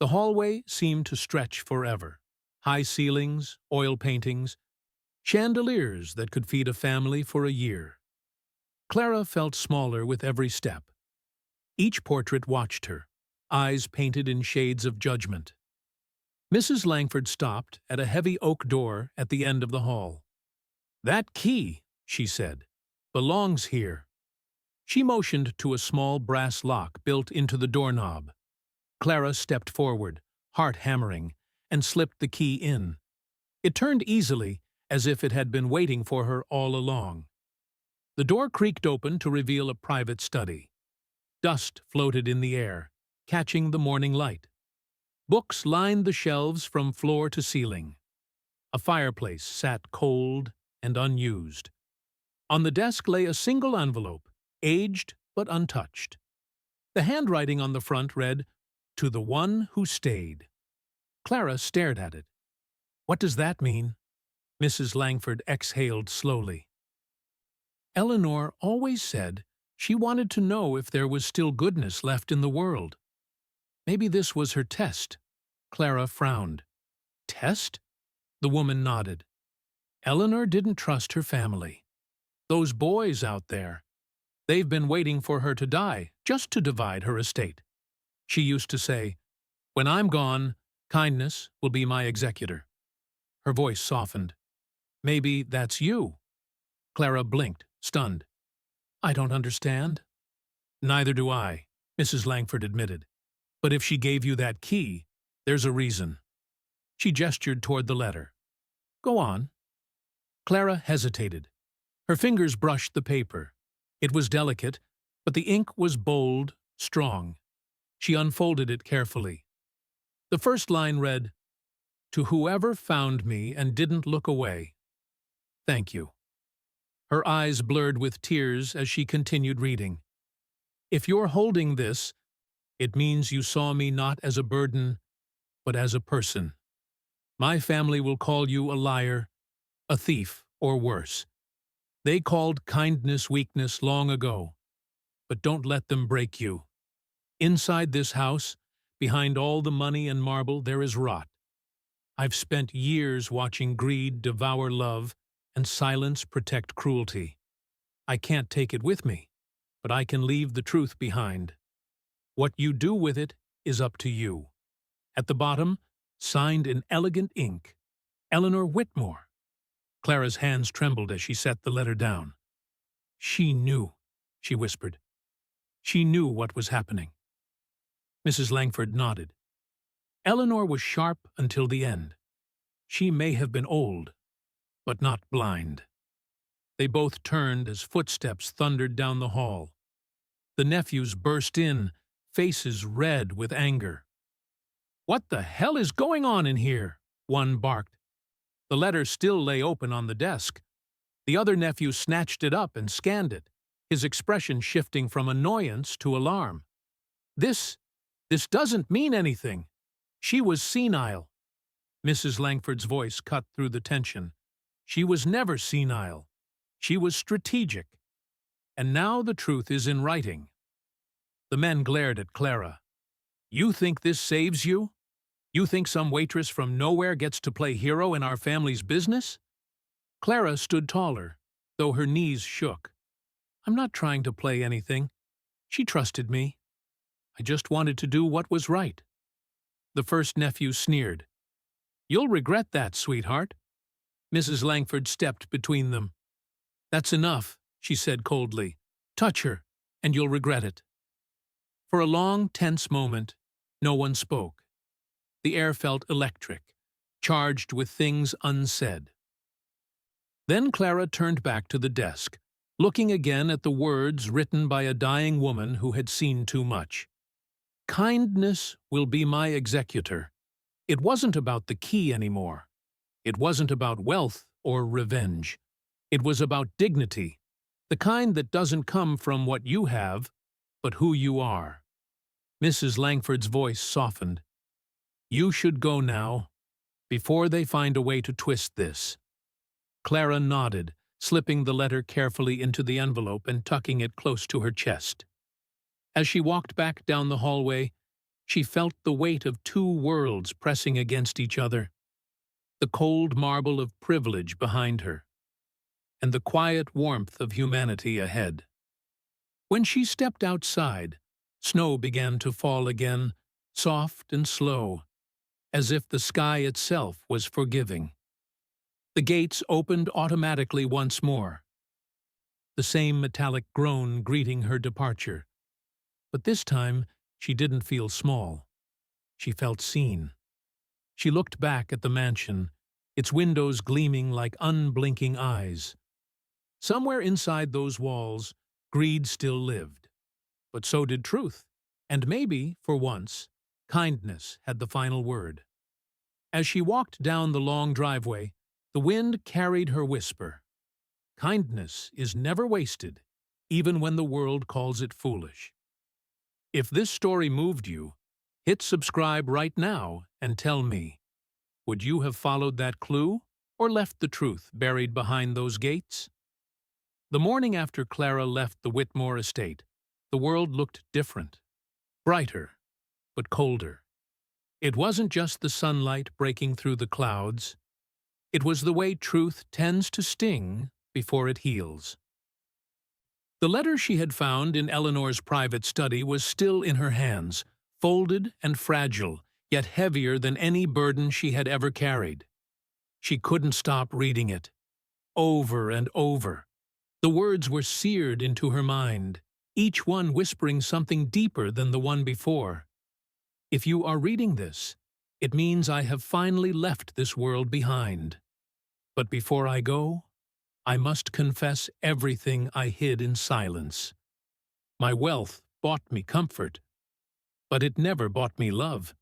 The hallway seemed to stretch forever. High ceilings, oil paintings, chandeliers that could feed a family for a year. Clara felt smaller with every step. Each portrait watched her, eyes painted in shades of judgment. Mrs. Langford stopped at a heavy oak door at the end of the hall. "That key," she said, "belongs here." She motioned to a small brass lock built into the doorknob. Clara stepped forward, heart hammering, and slipped the key in. It turned easily, as if it had been waiting for her all along. The door creaked open to reveal a private study. Dust floated in the air, catching the morning light. Books lined the shelves from floor to ceiling. A fireplace sat cold and unused. On the desk lay a single envelope, aged but untouched. The handwriting on the front read, "To the one who stayed." Clara stared at it. "What does that mean?" Mrs. Langford exhaled slowly. Eleanor always said she wanted to know if there was still goodness left in the world. Maybe this was her test. Clara frowned. Test? The woman nodded. Eleanor didn't trust her family. Those boys out there. They've been waiting for her to die, just to divide her estate. She used to say, "When I'm gone, kindness will be my executor." Her voice softened. "Maybe that's you." Clara blinked, stunned. "I don't understand." "Neither do I," Mrs. Langford admitted. "But if she gave you that key, there's a reason." She gestured toward the letter. "Go on." Clara hesitated. Her fingers brushed the paper. It was delicate, but the ink was bold, strong. She unfolded it carefully. The first line read, "To whoever found me and didn't look away, thank you." Her eyes blurred with tears as she continued reading. "If you're holding this, it means you saw me not as a burden, but as a person. My family will call you a liar, a thief, or worse. They called kindness weakness long ago, but don't let them break you. Inside this house, behind all the money and marble, there is rot. I've spent years watching greed devour love and silence protect cruelty. I can't take it with me, but I can leave the truth behind. What you do with it is up to you." At the bottom, signed in elegant ink, Eleanor Whitmore. Clara's hands trembled as she set the letter down. "She knew," she whispered. "She knew what was happening." Mrs. Langford nodded. Eleanor was sharp until the end. She may have been old, but not blind. They both turned as footsteps thundered down the hall. The nephews burst in, faces red with anger. "What the hell is going on in here?" one barked. The letter still lay open on the desk. The other nephew snatched it up and scanned it, his expression shifting from annoyance to alarm. This doesn't mean anything. She was senile." Mrs. Langford's voice cut through the tension. "She was never senile. She was strategic. And now the truth is in writing." The men glared at Clara. "You think this saves you? You think some waitress from nowhere gets to play hero in our family's business?" Clara stood taller, though her knees shook. "I'm not trying to play anything. She trusted me. I just wanted to do what was right." The first nephew sneered. "You'll regret that, sweetheart." Mrs. Langford stepped between them. "That's enough," she said coldly. "Touch her, and you'll regret it." For a long, tense moment, no one spoke. The air felt electric, charged with things unsaid. Then Clara turned back to the desk, looking again at the words written by a dying woman who had seen too much. "Kindness will be my executor." It wasn't about the key anymore. It wasn't about wealth or revenge. It was about dignity, the kind that doesn't come from what you have, but who you are. Mrs. Langford's voice softened. "You should go now, before they find a way to twist this." Clara nodded, slipping the letter carefully into the envelope and tucking it close to her chest. As she walked back down the hallway, she felt the weight of two worlds pressing against each other. The cold marble of privilege behind her, and the quiet warmth of humanity ahead. When she stepped outside, snow began to fall again, soft and slow, as if the sky itself was forgiving. The gates opened automatically once more, the same metallic groan greeting her departure. But this time, she didn't feel small. She felt seen. She looked back at the mansion, its windows gleaming like unblinking eyes. Somewhere inside those walls, greed still lived. But so did truth, and maybe, for once, kindness had the final word. As she walked down the long driveway, the wind carried her whisper. Kindness is never wasted, even when the world calls it foolish. If this story moved you, hit subscribe right now and tell me, would you have followed that clue or left the truth buried behind those gates? The morning after Clara left the Whitmore estate, the world looked different, brighter, but colder. It wasn't just the sunlight breaking through the clouds. It was the way truth tends to sting before it heals. The letter she had found in Eleanor's private study was still in her hands, folded and fragile, yet heavier than any burden she had ever carried. She couldn't stop reading it. Over and over. The words were seared into her mind, each one whispering something deeper than the one before. If you are reading this, it means I have finally left this world behind. But before I go, I must confess everything I hid in silence. My wealth bought me comfort, but it never bought me love.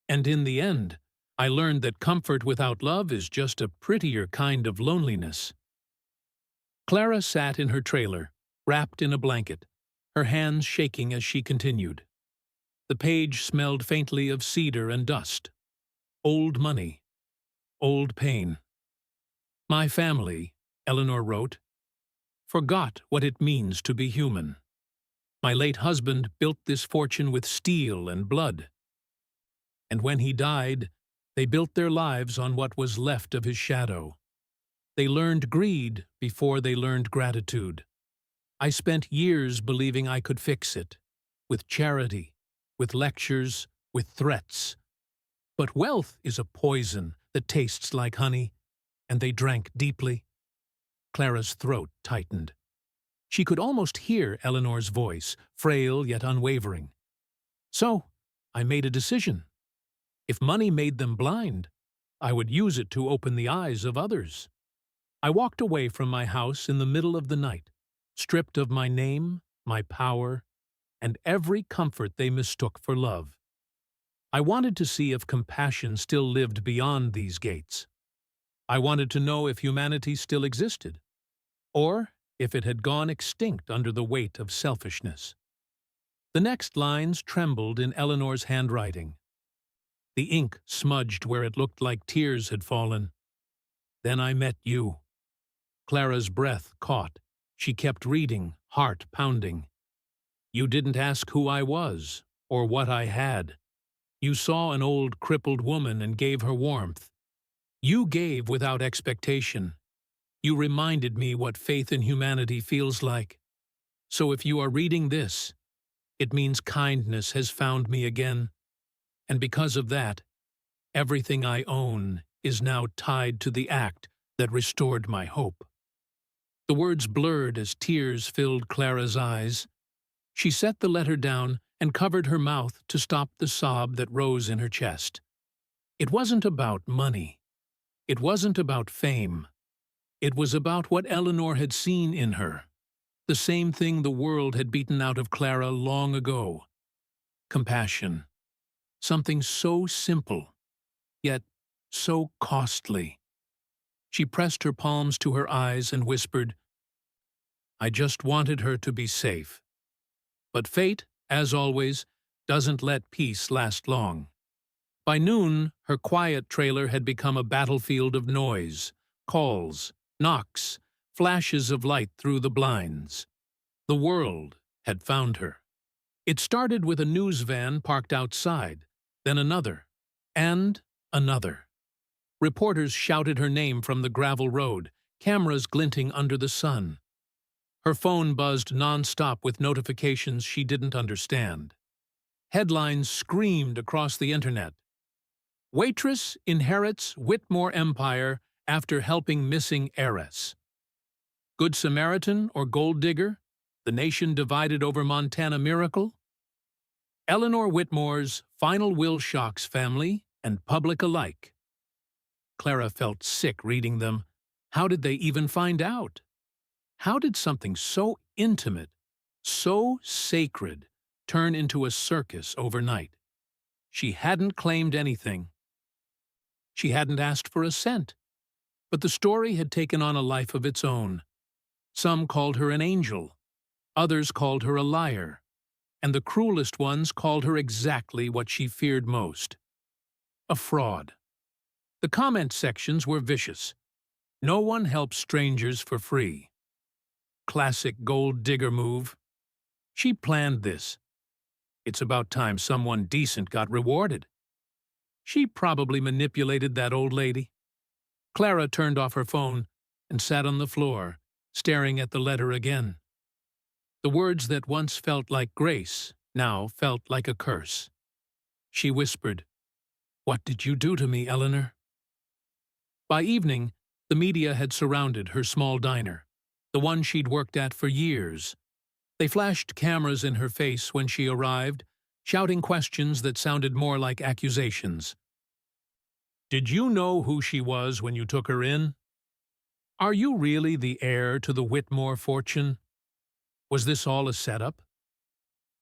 And in the end, I learned that comfort without love is just a prettier kind of loneliness. Clara sat in her trailer, wrapped in a blanket, her hands shaking as she continued. The page smelled faintly of cedar and dust. Old money. Old pain. My family, Eleanor wrote, forgot what it means to be human. My late husband built this fortune with steel and blood. And when he died, they built their lives on what was left of his shadow. They learned greed before they learned gratitude. I spent years believing I could fix it, with charity, with lectures, with threats. But wealth is a poison that tastes like honey, and they drank deeply. Clara's throat tightened. She could almost hear Eleanor's voice, frail yet unwavering. So, I made a decision. If money made them blind, I would use it to open the eyes of others. I walked away from my house in the middle of the night, stripped of my name, my power, and every comfort they mistook for love. I wanted to see if compassion still lived beyond these gates. I wanted to know if humanity still existed, or if it had gone extinct under the weight of selfishness. The next lines trembled in Eleanor's handwriting. The ink smudged where it looked like tears had fallen. Then I met you. Clara's breath caught. She kept reading, heart pounding. You didn't ask who I was, or what I had. You saw an old crippled woman and gave her warmth. You gave without expectation. You reminded me what faith in humanity feels like. So if you are reading this, it means kindness has found me again. And because of that, everything I own is now tied to the act that restored my hope. The words blurred as tears filled Clara's eyes. She set the letter down and covered her mouth to stop the sob that rose in her chest. It wasn't about money. It wasn't about fame. It was about what Eleanor had seen in her, the same thing the world had beaten out of Clara long ago. Compassion. Something so simple, yet so costly. She pressed her palms to her eyes and whispered, I just wanted her to be safe. But fate, as always, doesn't let peace last long. By noon, her quiet trailer had become a battlefield of noise, calls, knocks, flashes of light through the blinds. The world had found her. It started with a news van parked outside, then another, and another. Reporters shouted her name from the gravel road, cameras glinting under the sun. Her phone buzzed non-stop with notifications she didn't understand. Headlines screamed across the internet. Waitress inherits Whitmore empire after helping missing heiress. Good Samaritan or gold digger? The nation divided over Montana miracle? Eleanor Whitmore's final will shocks family and public alike. Clara felt sick reading them. How did they even find out? How did something so intimate, so sacred, turn into a circus overnight? She hadn't claimed anything. She hadn't asked for a cent. But the story had taken on a life of its own. Some called her an angel. Others called her a liar. and the cruelest ones called her exactly what she feared most: a fraud. The comment sections were vicious. No one helps strangers for free. Classic gold digger move. She planned this. It's about time someone decent got rewarded. She probably manipulated that old lady. Clara turned off her phone and sat on the floor, staring at the letter again. The words that once felt like grace now felt like a curse. She whispered, "What did you do to me, Eleanor?" By evening, the media had surrounded her small diner, the one she'd worked at for years. They flashed cameras in her face when she arrived, shouting questions that sounded more like accusations. Did you know who she was when you took her in? Are you really the heir to the Whitmore fortune? Was this all a setup?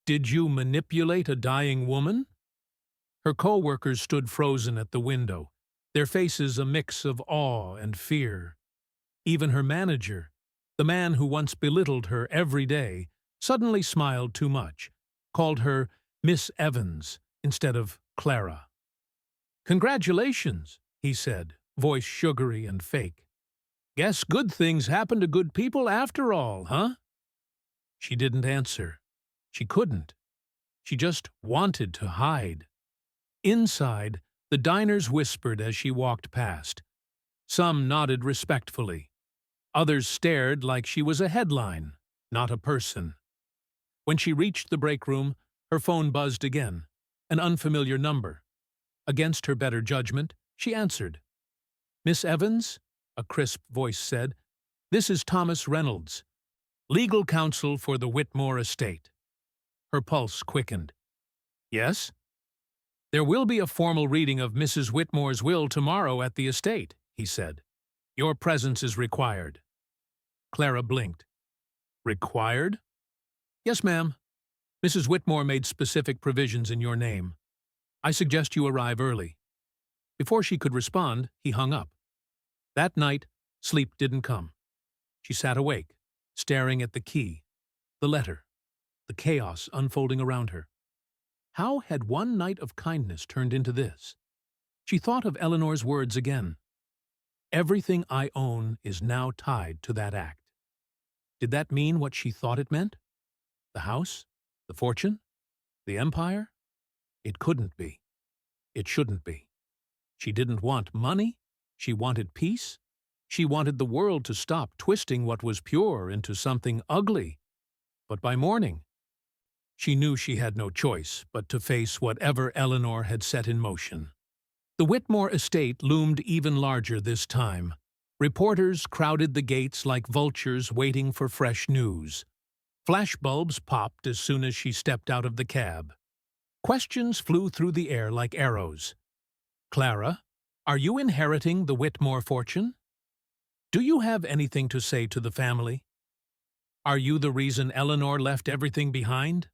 Did you manipulate a dying woman? Her co-workers stood frozen at the window, their faces a mix of awe and fear. Even her manager, the man who once belittled her every day, suddenly smiled too much, called her Miss Evans instead of Clara. "Congratulations," he said, voice sugary and fake. "Guess good things happen to good people after all, huh?" She didn't answer. She couldn't. She just wanted to hide. Inside, the diners whispered as she walked past. Some nodded respectfully. Others stared like she was a headline, not a person. When she reached the break room, her phone buzzed again, an unfamiliar number. Against her better judgment, she answered. "Miss Evans?" a crisp voice said. "This is Thomas Reynolds, legal counsel for the Whitmore estate." Her pulse quickened. "Yes?" "There will be a formal reading of Mrs. Whitmore's will tomorrow at the estate," he said. "Your presence is required." Clara blinked. "Required?" "Yes, ma'am. Mrs. Whitmore made specific provisions in your name. I suggest you arrive early." Before she could respond, he hung up. That night, sleep didn't come. She sat awake, staring at the key, the letter, the chaos unfolding around her. How had one night of kindness turned into this? She thought of Eleanor's words again. "Everything I own is now tied to that act." Did that mean what she thought it meant? The house? The fortune? The empire? It couldn't be. It shouldn't be. She didn't want money. She wanted peace. She wanted the world to stop twisting what was pure into something ugly. But by morning, she knew she had no choice but to face whatever Eleanor had set in motion. The Whitmore estate loomed even larger this time. Reporters crowded the gates like vultures waiting for fresh news. Flashbulbs popped as soon as she stepped out of the cab. Questions flew through the air like arrows. "Clara, are you inheriting the Whitmore fortune? Do you have anything to say to the family? Are you the reason Eleanor left everything behind?"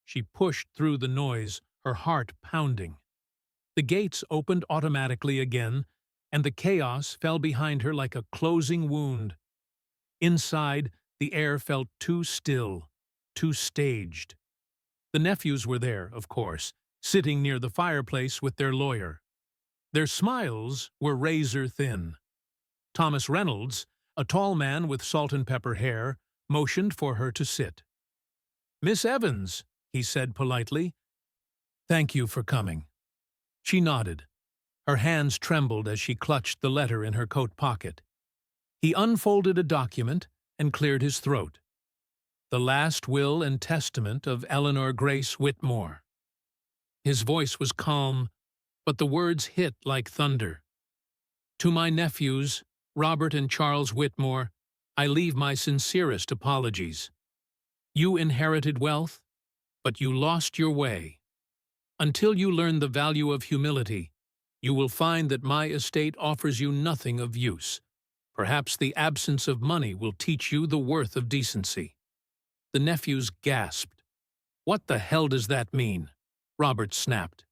She pushed through the noise, her heart pounding. The gates opened automatically again, and the chaos fell behind her like a closing wound. Inside, the air felt too still, too staged. The nephews were there, of course, sitting near the fireplace with their lawyer. Their smiles were razor-thin. Thomas Reynolds, a tall man with salt-and-pepper hair, motioned for her to sit. "Miss Evans," he said politely, "thank you for coming." She nodded. Her hands trembled as she clutched the letter in her coat pocket. He unfolded a document and cleared his throat. The last will and testament of Eleanor Grace Whitmore. His voice was calm, but the words hit like thunder. "To my nephews, Robert and Charles Whitmore, I leave my sincerest apologies. You inherited wealth, but you lost your way. Until you learn the value of humility, you will find that my estate offers you nothing of use. Perhaps the absence of money will teach you the worth of decency." The nephews gasped. "What the hell does that mean?" Robert snapped.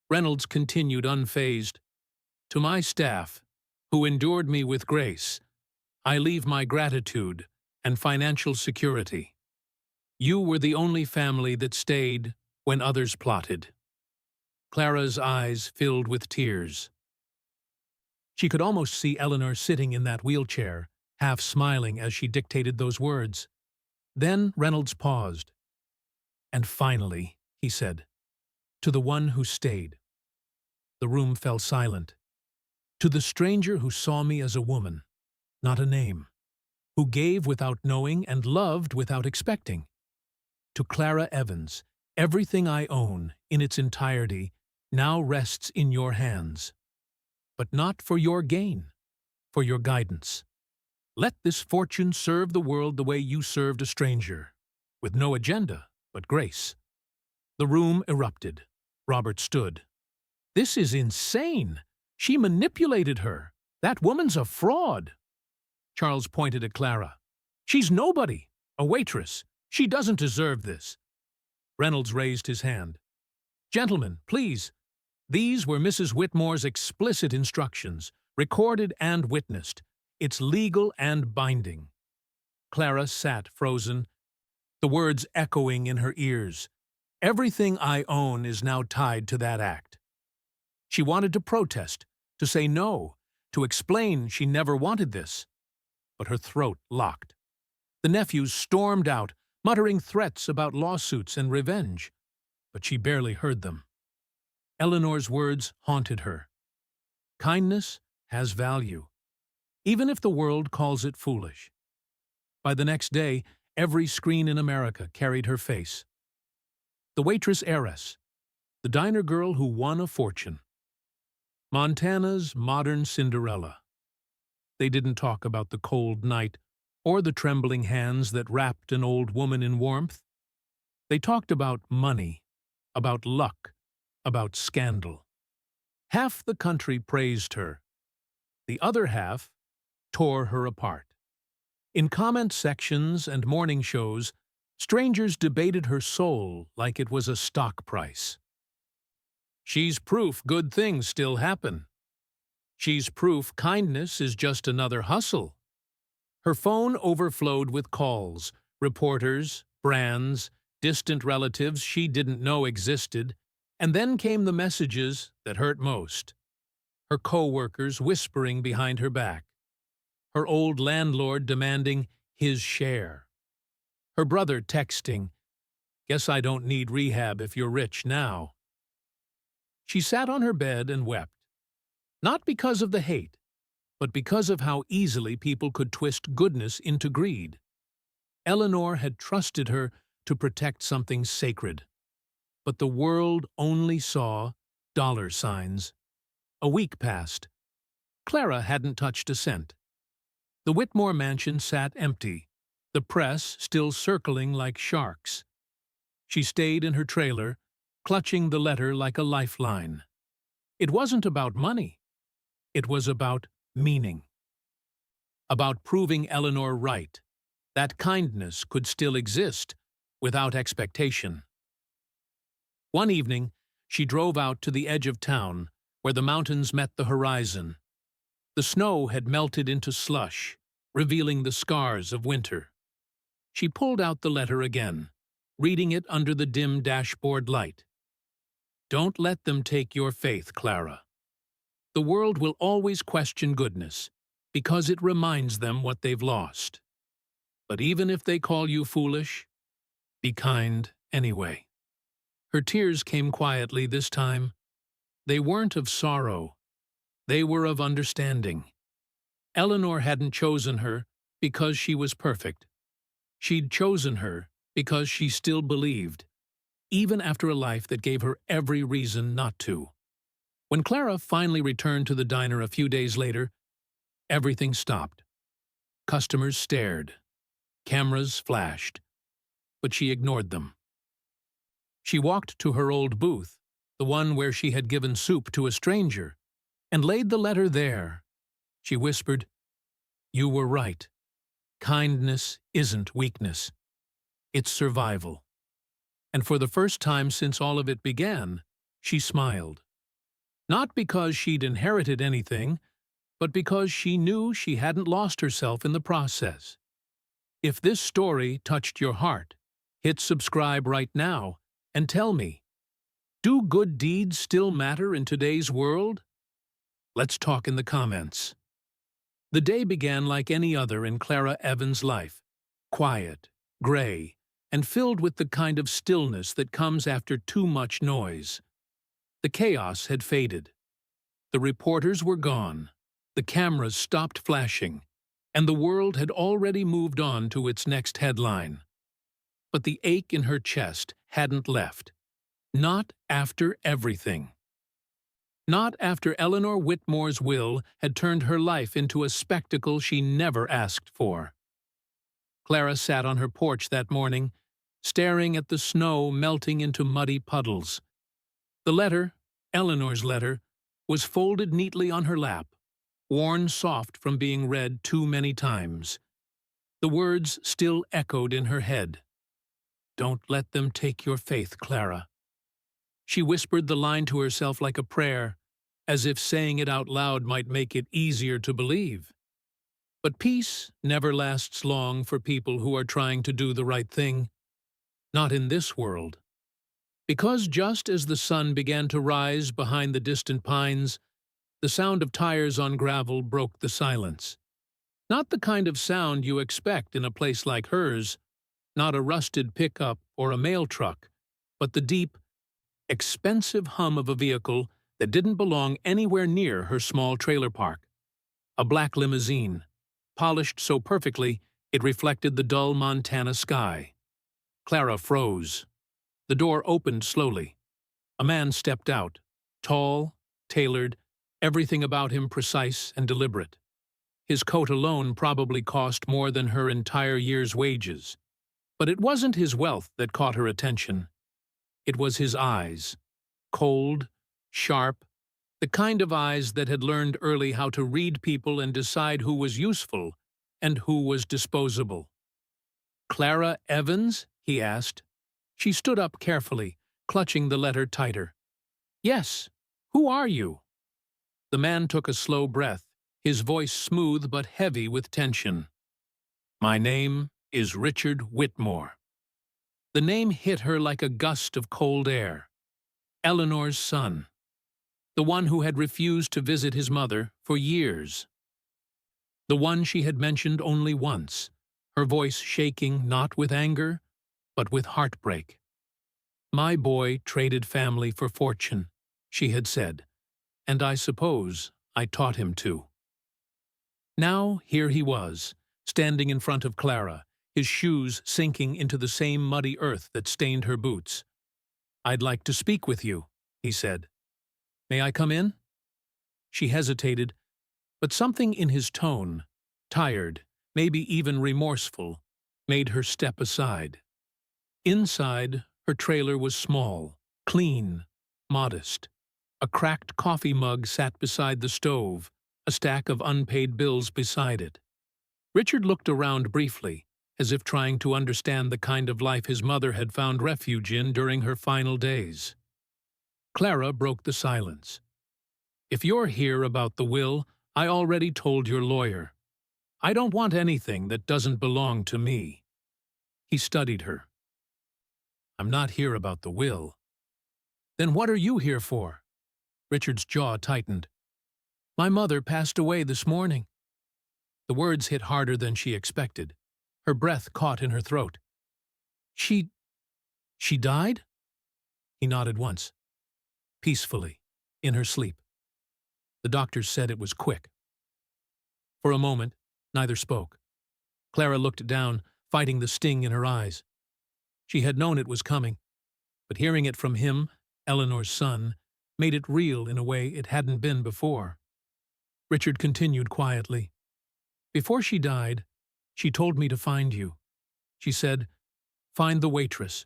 Reynolds continued unfazed. "To my staff, who endured me with grace, I leave my gratitude and financial security. You were the only family that stayed when others plotted." Clara's eyes filled with tears. She could almost see Eleanor sitting in that wheelchair, half smiling as she dictated those words. Then Reynolds paused. "And finally," he said, "to the one who stayed." The room fell silent. "To the stranger who saw me as a woman, not a name, who gave without knowing and loved without expecting. To Clara Evans, everything I own, in its entirety, now rests in your hands. But not for your gain, for your guidance. Let this fortune serve the world the way you served a stranger, with no agenda but grace." The room erupted. Robert stood. "This is insane! She manipulated her! That woman's a fraud!" Charles pointed at Clara. "She's nobody! A waitress! She doesn't deserve this!" Reynolds raised his hand. "Gentlemen, please. These were Mrs. Whitmore's explicit instructions, recorded and witnessed. It's legal and binding." Clara sat frozen, the words echoing in her ears. Everything I own is now tied to that act. She wanted to protest, to say no, to explain she never wanted this. But her throat locked. The nephews stormed out, muttering threats about lawsuits and revenge. But she barely heard them. Eleanor's words haunted her. Kindness has value, even if the world calls it foolish. By the next day, every screen in America carried her face. The waitress heiress, the diner girl who won a fortune. Montana's modern Cinderella. They didn't talk about the cold night or the trembling hands that wrapped an old woman in warmth. They talked about money, about luck, about scandal. Half the country praised her. The other half tore her apart. In comment sections and morning shows, strangers debated her soul like it was a stock price. She's proof good things still happen. She's proof kindness is just another hustle. Her phone overflowed with calls, reporters, brands, distant relatives she didn't know existed, and then came the messages that hurt most. Her co-workers whispering behind her back. Her old landlord demanding his share. Her brother texting, "Guess I don't need rehab if you're rich now." She sat on her bed and wept. Not because of the hate, but because of how easily people could twist goodness into greed. Eleanor had trusted her to protect something sacred. But the world only saw dollar signs. A week passed. Clara hadn't touched a cent. The Whitmore mansion sat empty, the press still circling like sharks. She stayed in her trailer, clutching the letter like a lifeline. It wasn't about money. It was about meaning. About proving Eleanor right, that kindness could still exist without expectation. One evening, she drove out to the edge of town, where the mountains met the horizon. The snow had melted into slush, revealing the scars of winter. She pulled out the letter again, reading it under the dim dashboard light. "Don't let them take your faith, Clara. The world will always question goodness, because it reminds them what they've lost. But even if they call you foolish, be kind anyway." Her tears came quietly this time. They weren't of sorrow. They were of understanding. Eleanor hadn't chosen her because she was perfect. She'd chosen her because she still believed, even after a life that gave her every reason not to. When Clara finally returned to the diner a few days later, everything stopped. Customers stared. Cameras flashed. But she ignored them. She walked to her old booth, the one where she had given soup to a stranger, and laid the letter there. She whispered, "You were right. Kindness isn't weakness. It's survival." And for the first time since all of it began, she smiled. Not because she'd inherited anything, but because she knew she hadn't lost herself in the process. If this story touched your heart, Hit subscribe right now and tell me, do good deeds still matter in today's world? Let's talk in the comments. The day began like any other in Clara Evans' life, quiet, gray, and filled with the kind of stillness that comes after too much noise. The chaos had faded. The reporters were gone. The cameras stopped flashing, and the world had already moved on to its next headline. But the ache in her chest hadn't left. Not after everything. Not after Eleanor Whitmore's will had turned her life into a spectacle she never asked for. Clara sat on her porch that morning, staring at the snow melting into muddy puddles. The letter, Eleanor's letter, was folded neatly on her lap, worn soft from being read too many times. The words still echoed in her head. "Don't let them take your faith, Clara." She whispered the line to herself like a prayer, as if saying it out loud might make it easier to believe. But peace never lasts long for people who are trying to do the right thing. Not in this world. Because just as the sun began to rise behind the distant pines, the sound of tires on gravel broke the silence. Not the kind of sound you expect in a place like hers, not a rusted pickup or a mail truck, but the deep, expensive hum of a vehicle that didn't belong anywhere near her small trailer park. A black limousine, polished so perfectly it reflected the dull Montana sky. Clara froze. The door opened slowly. A man stepped out, tall, tailored, everything about him precise and deliberate. His coat alone probably cost more than her entire year's wages. But it wasn't his wealth that caught her attention. It was his eyes, cold, sharp, the kind of eyes that had learned early how to read people and decide who was useful and who was disposable. "Clara Evans?" he asked. She stood up carefully, clutching the letter tighter. "Yes. Who are you?" The man took a slow breath, his voice smooth but heavy with tension. "My name is Richard Whitmore." The name hit her like a gust of cold air. Eleanor's son. The one who had refused to visit his mother for years. The one she had mentioned only once, her voice shaking not with anger, but with heartbreak. "My boy traded family for fortune," she had said, "and I suppose I taught him to." Now here he was, standing in front of Clara, his shoes sinking into the same muddy earth that stained her boots. "I'd like to speak with you," he said. "May I come in?" She hesitated, but something in his tone, tired, maybe even remorseful, made her step aside. Inside, her trailer was small, clean, modest. A cracked coffee mug sat beside the stove, a stack of unpaid bills beside it. Richard looked around briefly, as if trying to understand the kind of life his mother had found refuge in during her final days. Clara broke the silence. "If you're here about the will, I already told your lawyer. I don't want anything that doesn't belong to me." He studied her. "I'm not here about the will." "Then what are you here for?" Richard's jaw tightened. "My mother passed away this morning." The words hit harder than she expected. Her breath caught in her throat. She died?" He nodded once. Peacefully, in her sleep. The doctors said it was quick. For a moment, neither spoke. Clara looked down, fighting the sting in her eyes. She had known it was coming, but hearing it from him, Eleanor's son, made it real in a way it hadn't been before. Richard continued quietly. "Before she died, she told me to find you. She said, 'Find the waitress,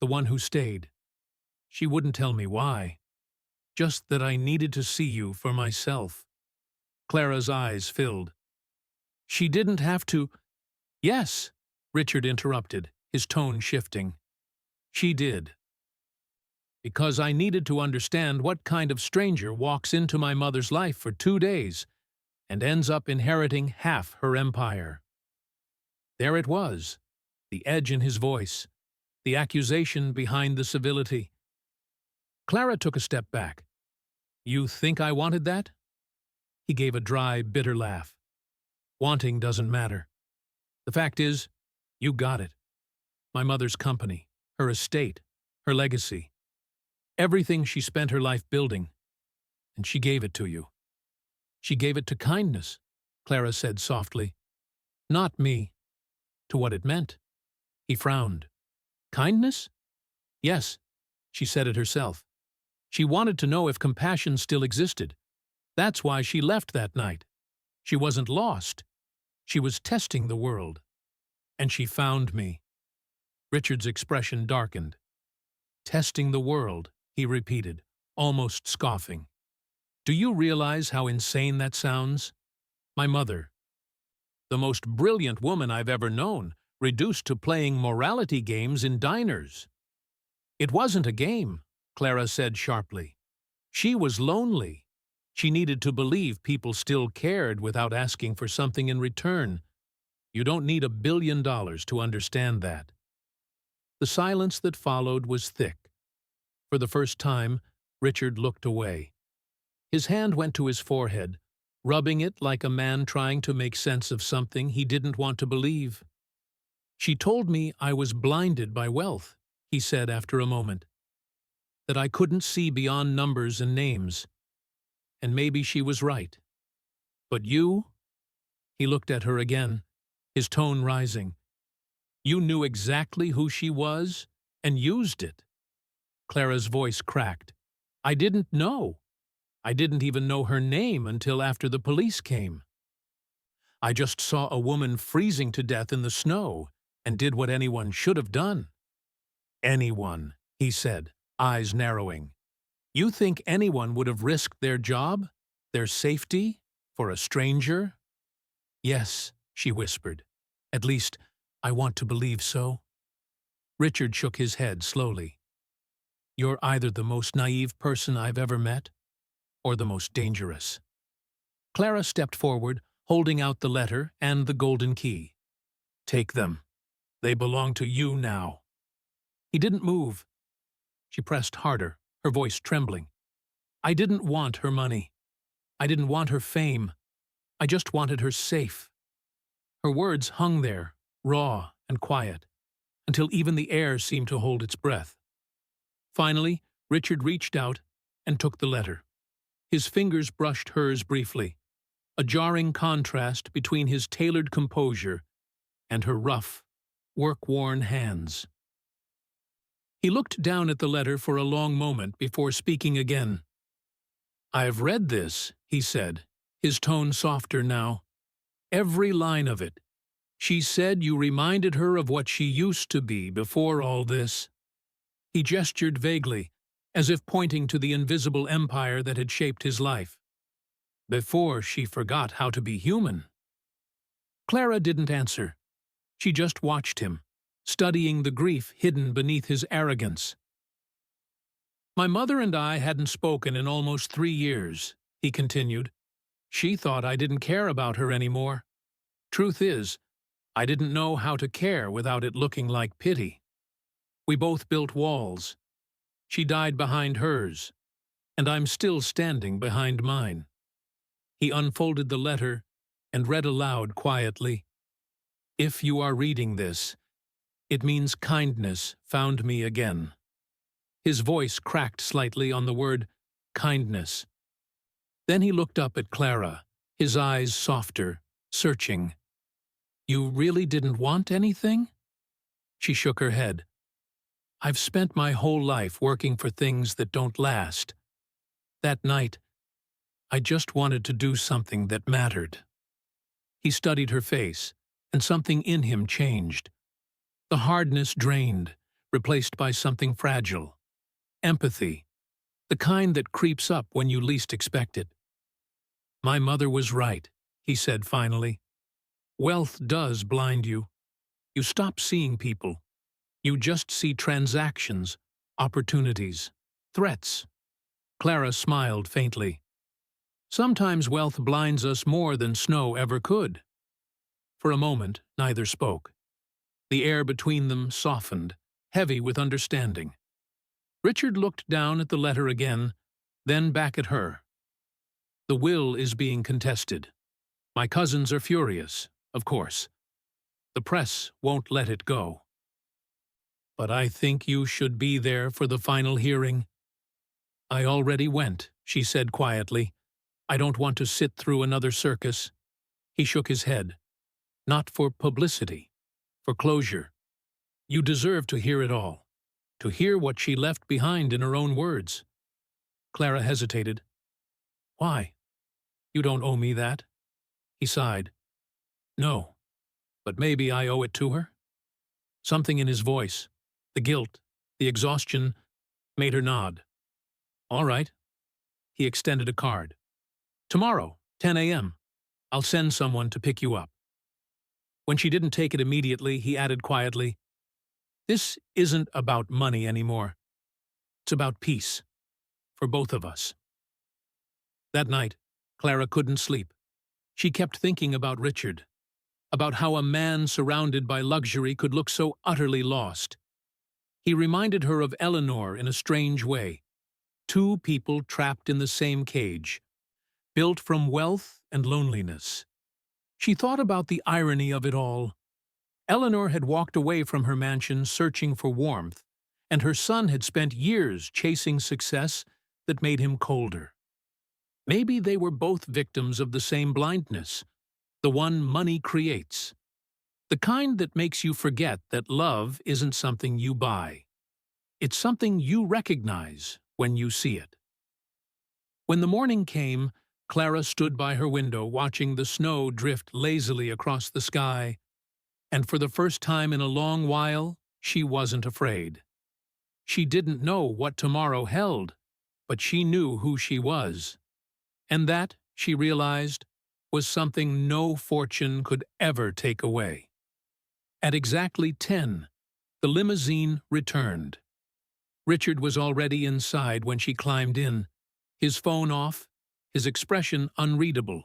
the one who stayed.' She wouldn't tell me why. Just that I needed to see you for myself." Clara's eyes filled. "She didn't have to—" "Yes," Richard interrupted, his tone shifting. "She did. Because I needed to understand what kind of stranger walks into my mother's life for 2 days and ends up inheriting half her empire." There it was, the edge in his voice, the accusation behind the civility. Clara took a step back. You think I wanted that? He gave a dry, bitter laugh. Wanting doesn't matter. The fact is, you got it. My mother's company, her estate, her legacy. Everything she spent her life building. And she gave it to you. She gave it to kindness, Clara said softly. Not me. To what it meant. He frowned. Kindness? Yes, she said it herself. She wanted to know if compassion still existed. That's why she left that night. She wasn't lost. She was testing the world. And she found me. Richard's expression darkened. Testing the world, he repeated, almost scoffing. Do you realize how insane that sounds? My mother, the most brilliant woman I've ever known, reduced to playing morality games in diners. It wasn't a game, Clara said sharply. She was lonely. She needed to believe people still cared without asking for something in return. You don't need $1 billion to understand that. The silence that followed was thick. For the first time, Richard looked away. His hand went to his forehead, rubbing it like a man trying to make sense of something he didn't want to believe. She told me I was blinded by wealth, he said after a moment. That I couldn't see beyond numbers and names. And maybe she was right. But you? He looked at her again, his tone rising. You knew exactly who she was and used it. Clara's voice cracked. I didn't know. I didn't even know her name until after the police came. I just saw a woman freezing to death in the snow and did what anyone should have done. Anyone, he said, eyes narrowing. You think anyone would have risked their job, their safety, for a stranger? Yes, she whispered. At least, I want to believe so. Richard shook his head slowly. You're either the most naive person I've ever met, or the most dangerous. Clara stepped forward, holding out the letter and the golden key. Take them. They belong to you now. He didn't move. She pressed harder, her voice trembling. I didn't want her money. I didn't want her fame. I just wanted her safe. Her words hung there, raw and quiet, until even the air seemed to hold its breath. Finally, Richard reached out and took the letter. His fingers brushed hers briefly, a jarring contrast between his tailored composure and her rough, work-worn hands. He looked down at the letter for a long moment before speaking again. I've read this, he said, his tone softer now. Every line of it. She said you reminded her of what she used to be before all this. He gestured vaguely, as if pointing to the invisible empire that had shaped his life. Before she forgot how to be human. Clara didn't answer. She just watched him, studying the grief hidden beneath his arrogance. My mother and I hadn't spoken in almost 3 years, he continued. She thought I didn't care about her anymore. Truth is, I didn't know how to care without it looking like pity. We both built walls. She died behind hers, and I'm still standing behind mine. He unfolded the letter and read aloud quietly. If you are reading this, it means kindness found me again. His voice cracked slightly on the word kindness. Then he looked up at Clara, his eyes softer, searching. You really didn't want anything? She shook her head. I've spent my whole life working for things that don't last. That night, I just wanted to do something that mattered. He studied her face, and something in him changed. The hardness drained, replaced by something fragile. Empathy, the kind that creeps up when you least expect it. My mother was right, he said finally. Wealth does blind you. You stop seeing people. You just see transactions, opportunities, threats. Clara smiled faintly. Sometimes wealth blinds us more than snow ever could. For a moment, neither spoke. The air between them softened, heavy with understanding. Richard looked down at the letter again, then back at her. The will is being contested. My cousins are furious, of course. The press won't let it go. But I think you should be there for the final hearing. I already went, she said quietly. I don't want to sit through another circus. He shook his head. Not for publicity, for closure. You deserve to hear it all, to hear what she left behind in her own words. Clara hesitated. Why? You don't owe me that. He sighed. No, but maybe I owe it to her? Something in his voice, the guilt, the exhaustion, made her nod. All right. He extended a card. Tomorrow, 10 a.m. I'll send someone to pick you up. When she didn't take it immediately, he added quietly, This isn't about money anymore. It's about peace. For both of us. That night, Clara couldn't sleep. She kept thinking about Richard, about how a man surrounded by luxury could look so utterly lost. He reminded her of Eleanor in a strange way. Two people trapped in the same cage, built from wealth and loneliness. She thought about the irony of it all. Eleanor had walked away from her mansion searching for warmth, and her son had spent years chasing success that made him colder. Maybe they were both victims of the same blindness, the one money creates. The kind that makes you forget that love isn't something you buy. It's something you recognize when you see it. When the morning came, Clara stood by her window watching the snow drift lazily across the sky, and for the first time in a long while, she wasn't afraid. She didn't know what tomorrow held, but she knew who she was. And that, she realized, was something no fortune could ever take away. At exactly 10, the limousine returned. Richard was already inside when she climbed in, his phone off, his expression unreadable.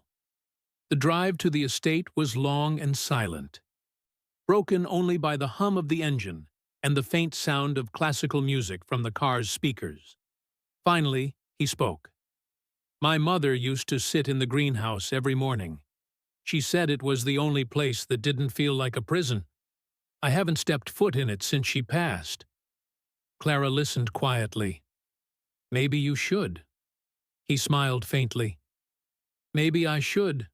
The drive to the estate was long and silent, broken only by the hum of the engine and the faint sound of classical music from the car's speakers. Finally, he spoke. My mother used to sit in the greenhouse every morning. She said it was the only place that didn't feel like a prison. I haven't stepped foot in it since she passed. Clara listened quietly. Maybe you should. He smiled faintly. Maybe I should.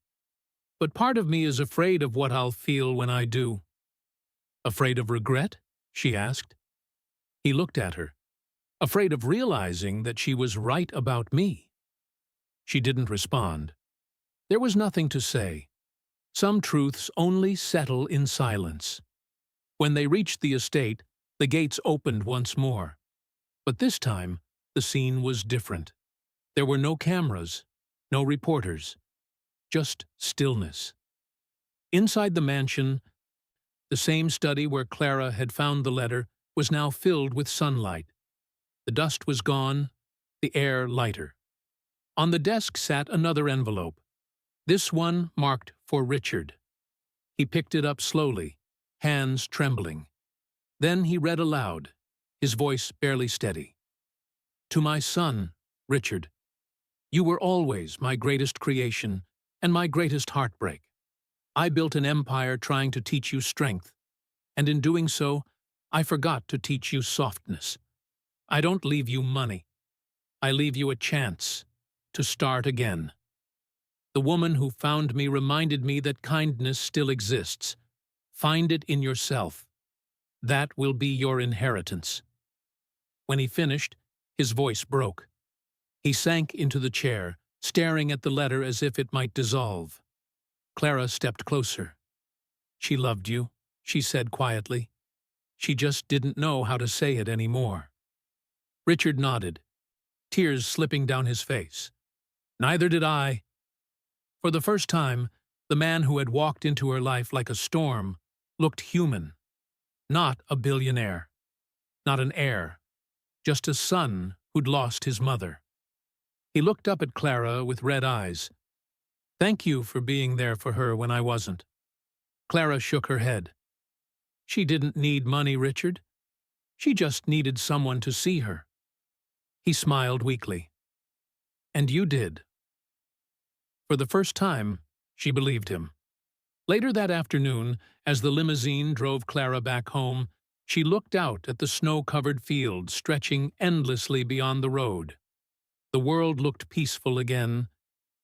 But part of me is afraid of what I'll feel when I do. Afraid of regret? She asked. He looked at her, afraid of realizing that she was right about me. She didn't respond. There was nothing to say. Some truths only settle in silence. When they reached the estate, the gates opened once more. But this time, the scene was different. There were no cameras, no reporters, just stillness. Inside the mansion, the same study where Clara had found the letter was now filled with sunlight. The dust was gone, the air lighter. On the desk sat another envelope, this one marked for Richard. He picked it up slowly, hands trembling. Then he read aloud, his voice barely steady. To my son, Richard, you were always my greatest creation and my greatest heartbreak. I built an empire trying to teach you strength, and in doing so, I forgot to teach you softness. I don't leave you money. I leave you a chance to start again. The woman who found me reminded me that kindness still exists. Find it in yourself. That will be your inheritance. When he finished, his voice broke. He sank into the chair, staring at the letter as if it might dissolve. Clara stepped closer. She loved you, she said quietly. She just didn't know how to say it anymore. Richard nodded, tears slipping down his face. Neither did I. For the first time, the man who had walked into her life like a storm looked human. Not a billionaire, not an heir, just a son who'd lost his mother. He looked up at Clara with red eyes. Thank you for being there for her when I wasn't. Clara shook her head. She didn't need money, Richard. She just needed someone to see her. He smiled weakly. And you did. For the first time, she believed him. Later that afternoon, as the limousine drove Clara back home, she looked out at the snow-covered fields stretching endlessly beyond the road. The world looked peaceful again,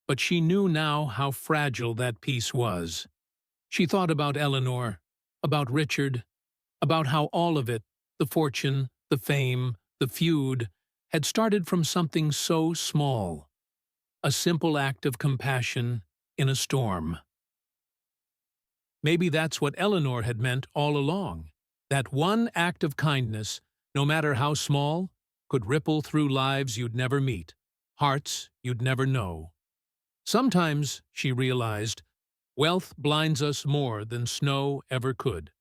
but she knew now how fragile that peace was. She thought about Eleanor, about Richard, about how all of it, the fortune, the fame, the feud, had started from something so small. A simple act of compassion in a storm. Maybe that's what Eleanor had meant all along. That one act of kindness, no matter how small, could ripple through lives you'd never meet, hearts you'd never know. Sometimes, she realized, wealth blinds us more than snow ever could.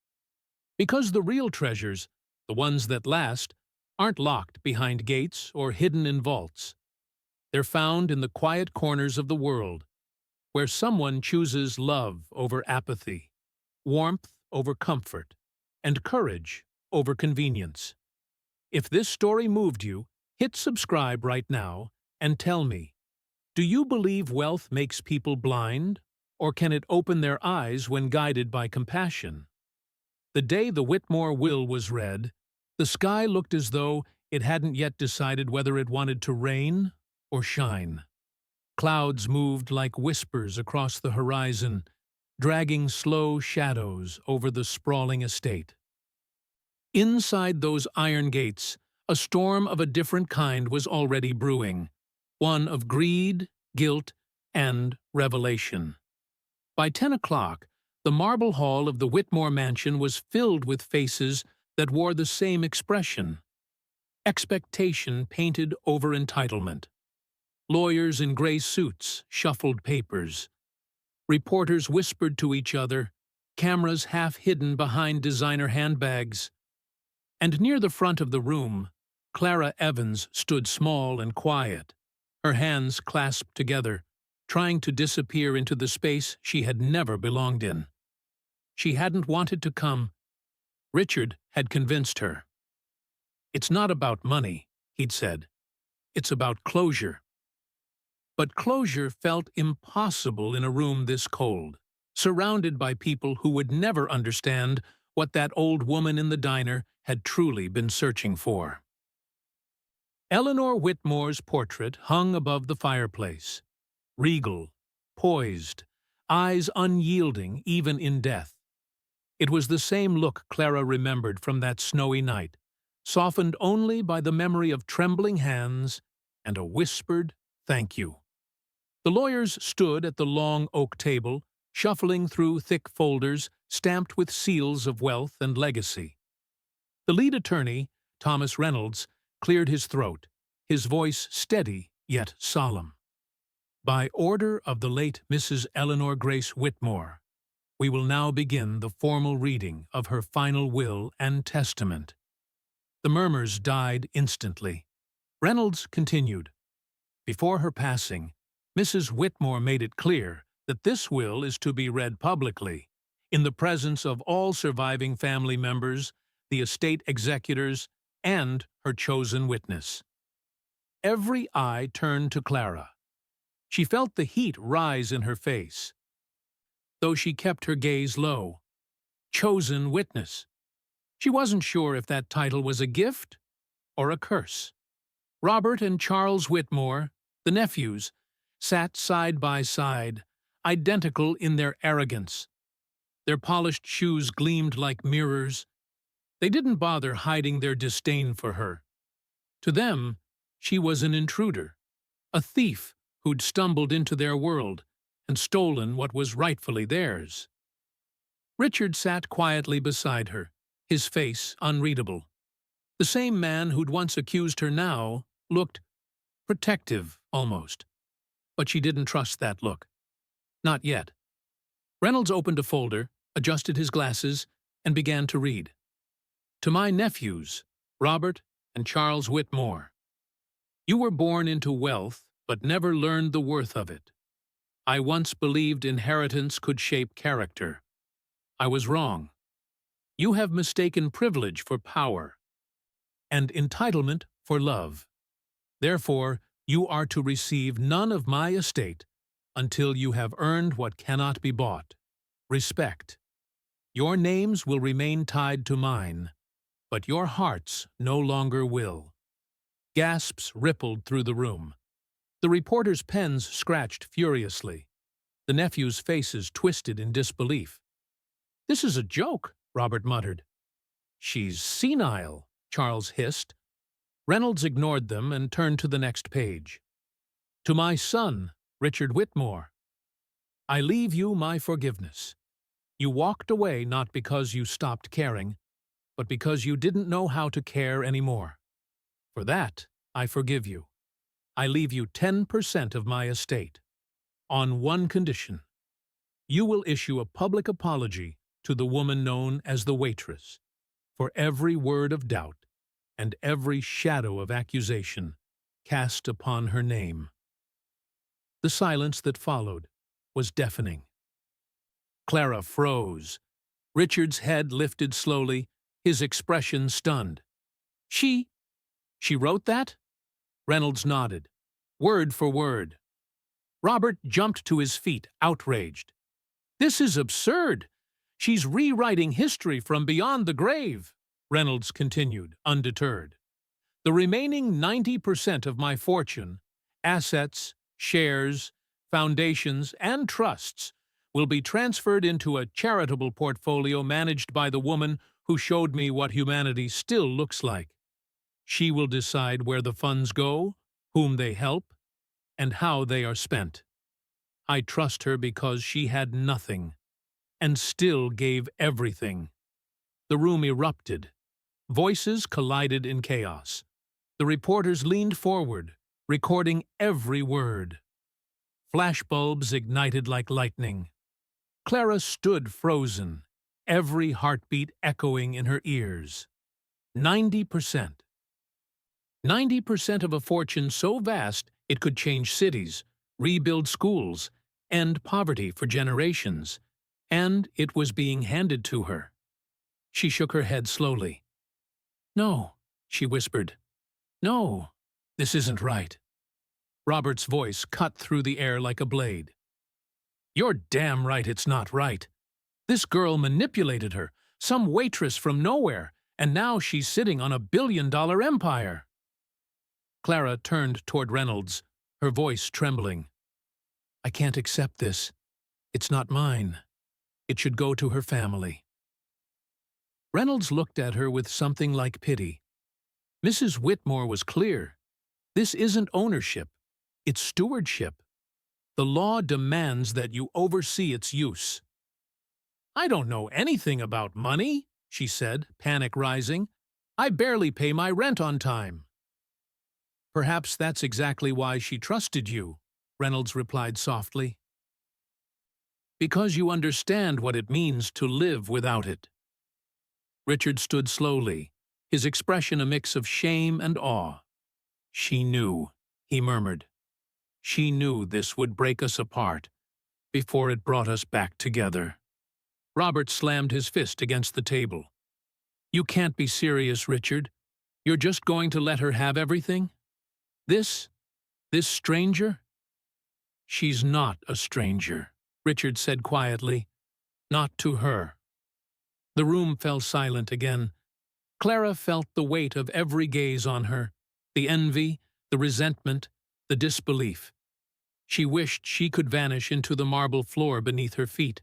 Because the real treasures, the ones that last, aren't locked behind gates or hidden in vaults. They're found in the quiet corners of the world, where someone chooses love over apathy, warmth over comfort, and courage over convenience. If this story moved you, hit subscribe right now and tell me, do you believe wealth makes people blind, or can it open their eyes when guided by compassion? The day the Whitmore will was read, the sky looked as though it hadn't yet decided whether it wanted to rain or shine. Clouds moved like whispers across the horizon, dragging slow shadows over the sprawling estate. Inside those iron gates, a storm of a different kind was already brewing, one of greed, guilt, and revelation. By 10 o'clock, the marble hall of the Whitmore mansion was filled with faces that wore the same expression. Expectation painted over entitlement. Lawyers in gray suits shuffled papers. Reporters whispered to each other, cameras half hidden behind designer handbags. And near the front of the room, Clara Evans stood small and quiet, her hands clasped together, trying to disappear into the space she had never belonged in. She hadn't wanted to come. Richard had convinced her. It's not about money, he'd said. It's about closure. But closure felt impossible in a room this cold, surrounded by people who would never understand what that old woman in the diner had truly been searching for. Eleanor Whitmore's portrait hung above the fireplace, regal, poised, eyes unyielding even in death. It was the same look Clara remembered from that snowy night, softened only by the memory of trembling hands and a whispered thank you. The lawyers stood at the long oak table, shuffling through thick folders stamped with seals of wealth and legacy. The lead attorney, Thomas Reynolds, cleared his throat, his voice steady yet solemn. By order of the late Mrs. Eleanor Grace Whitmore, we will now begin the formal reading of her final will and testament. The murmurs died instantly. Reynolds continued. Before her passing, Mrs. Whitmore made it clear that this will is to be read publicly, in the presence of all surviving family members, the estate executors, and her chosen witness. Every eye turned to Clara. She felt the heat rise in her face, though she kept her gaze low. Chosen witness. She wasn't sure if that title was a gift or a curse. Robert and Charles Whitmore, the nephews, sat side by side, identical in their arrogance. Their polished shoes gleamed like mirrors. They didn't bother hiding their disdain for her. To them, she was an intruder, a thief who'd stumbled into their world and stolen what was rightfully theirs. Richard sat quietly beside her, his face unreadable. The same man who'd once accused her now looked protective, almost. But she didn't trust that look. Not yet. Reynolds opened a folder, adjusted his glasses, and began to read. To my nephews, Robert and Charles Whitmore. You were born into wealth, but never learned the worth of it. I once believed inheritance could shape character. I was wrong. You have mistaken privilege for power. and entitlement for love. Therefore, you are to receive none of my estate until you have earned what cannot be bought, respect. Your names will remain tied to mine, but your hearts no longer will." Gasps rippled through the room. The reporters' pens scratched furiously. The nephews' faces twisted in disbelief. "This is a joke," Robert muttered. "She's senile," Charles hissed. Reynolds ignored them and turned to the next page. "To my son, Richard Whitmore, I leave you my forgiveness. You walked away not because you stopped caring, but because you didn't know how to care anymore. For that, I forgive you. I leave you 10% of my estate, on one condition. You will issue a public apology to the woman known as the waitress for every word of doubt and every shadow of accusation cast upon her name." The silence that followed was deafening. Clara froze. Richard's head lifted slowly, his expression stunned. She wrote that?" Reynolds nodded, word for word. Robert jumped to his feet, outraged. "This is absurd! She's rewriting history from beyond the grave," Reynolds continued, undeterred. "The remaining 90% of my fortune, assets, shares, foundations, and trusts, will be transferred into a charitable portfolio managed by the woman who showed me what humanity still looks like. She will decide where the funds go, whom they help, and how they are spent. I trust her because she had nothing, and still gave everything." The room erupted. Voices collided in chaos. The reporters leaned forward, recording every word. Flashbulbs ignited like lightning. Clara stood frozen, every heartbeat echoing in her ears. 90%. 90% of a fortune so vast it could change cities, rebuild schools, end poverty for generations, and it was being handed to her. She shook her head slowly. "No," she whispered. "No, this isn't right." Robert's voice cut through the air like a blade. "You're damn right it's not right. This girl manipulated her, some waitress from nowhere, and now she's sitting on a billion-dollar empire." Clara turned toward Reynolds, her voice trembling. "I can't accept this. It's not mine. It should go to her family." Reynolds looked at her with something like pity. Mrs. Whitmore was clear. This isn't ownership. It's stewardship. The law demands that you oversee its use. "I don't know anything about money," she said, panic rising. "I barely pay my rent on time." "Perhaps that's exactly why she trusted you," Reynolds replied softly. "Because you understand what it means to live without it." Richard stood slowly, his expression a mix of shame and awe. "She knew," he murmured. "She knew this would break us apart before it brought us back together." Robert slammed his fist against the table. "You can't be serious, Richard. You're just going to let her have everything? This stranger?" "She's not a stranger," Richard said quietly. "Not to her." The room fell silent again. Clara felt the weight of every gaze on her, the envy, the resentment, the disbelief. She wished she could vanish into the marble floor beneath her feet.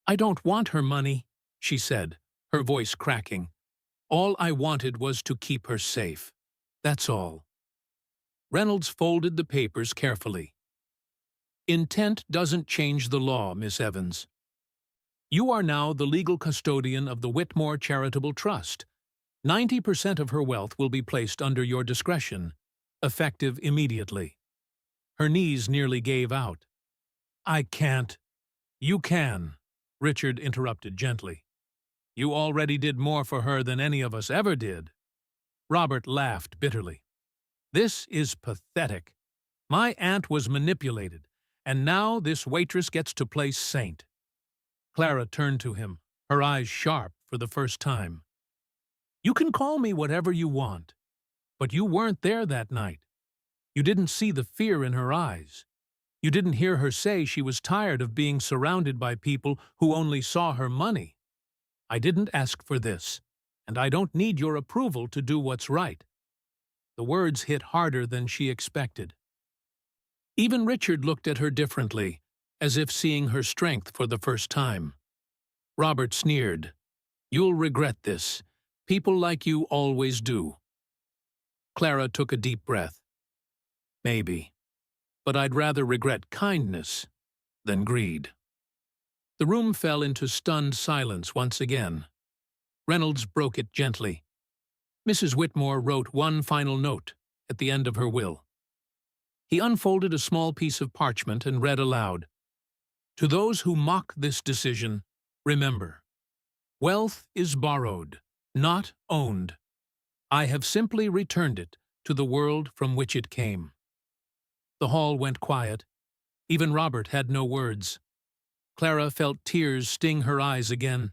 "I don't want her money," she said, her voice cracking. "All I wanted was to keep her safe. That's all." Reynolds folded the papers carefully. "Intent doesn't change the law, Miss Evans. You are now the legal custodian of the Whitmore Charitable Trust. 90% of her wealth will be placed under your discretion, effective immediately." Her knees nearly gave out. "I can't." "You can," Richard interrupted gently. "You already did more for her than any of us ever did." Robert laughed bitterly. "This is pathetic. My aunt was manipulated, and now this waitress gets to play saint." Clara turned to him, her eyes sharp for the first time. You can call me whatever you want, but you weren't there that night. You didn't see the fear in her eyes. You didn't hear her say she was tired of being surrounded by people who only saw her money. I didn't ask for this, and I don't need your approval to do what's right. The words hit harder than she expected. Even Richard looked at her differently, as if seeing her strength for the first time. Robert sneered. You'll regret this. People like you always do. Clara took a deep breath. Maybe. But I'd rather regret kindness than greed. The room fell into stunned silence once again. Reynolds broke it gently. Mrs. Whitmore wrote one final note at the end of her will. He unfolded a small piece of parchment and read aloud, To those who mock this decision, remember, wealth is borrowed, not owned. I have simply returned it to the world from which it came. The hall went quiet. Even Robert had no words. Clara felt tears sting her eyes again.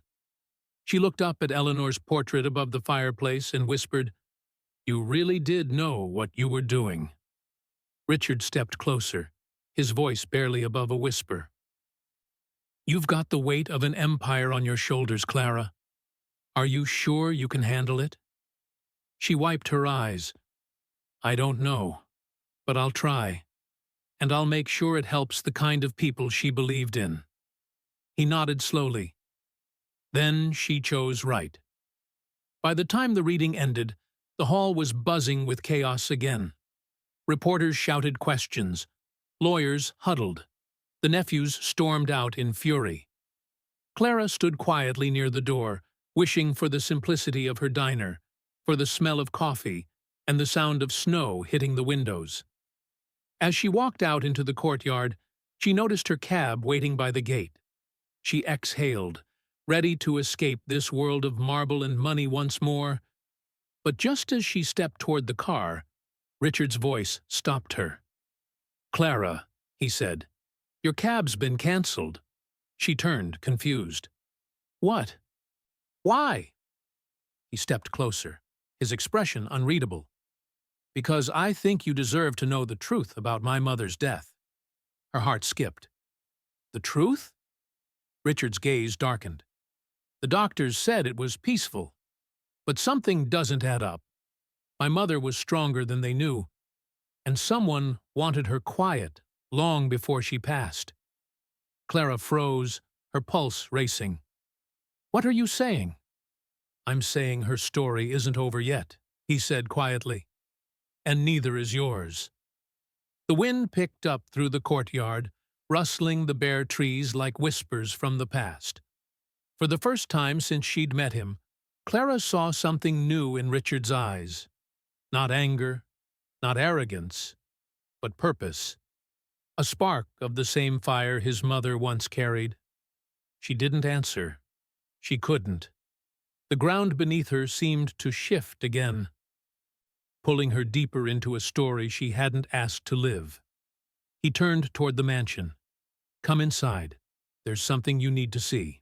She looked up at Eleanor's portrait above the fireplace and whispered, You really did know what you were doing. Richard stepped closer, his voice barely above a whisper. You've got the weight of an empire on your shoulders, Clara. Are you sure you can handle it? She wiped her eyes. I don't know, but I'll try, and I'll make sure it helps the kind of people she believed in. He nodded slowly. Then she chose right. By the time the reading ended, the hall was buzzing with chaos again. Reporters shouted questions. Lawyers huddled. The nephews stormed out in fury. Clara stood quietly near the door, wishing for the simplicity of her diner, for the smell of coffee and the sound of snow hitting the windows. As she walked out into the courtyard, she noticed her cab waiting by the gate. She exhaled, ready to escape this world of marble and money once more. But just as she stepped toward the car, Richard's voice stopped her. Clara, he said, your cab's been cancelled. She turned, confused. What? Why? He stepped closer, his expression unreadable. Because I think you deserve to know the truth about my mother's death. Her heart skipped. The truth? Richard's gaze darkened. The doctors said it was peaceful, but something doesn't add up. My mother was stronger than they knew, and someone wanted her quiet long before she passed. Clara froze, her pulse racing. What are you saying? I'm saying her story isn't over yet, he said quietly. And neither is yours. The wind picked up through the courtyard, rustling the bare trees like whispers from the past. For the first time since she'd met him, Clara saw something new in Richard's eyes. Not anger, not arrogance, but purpose. A spark of the same fire his mother once carried. She didn't answer. She couldn't. The ground beneath her seemed to shift again, pulling her deeper into a story she hadn't asked to live. He turned toward the mansion. Come inside. There's something you need to see.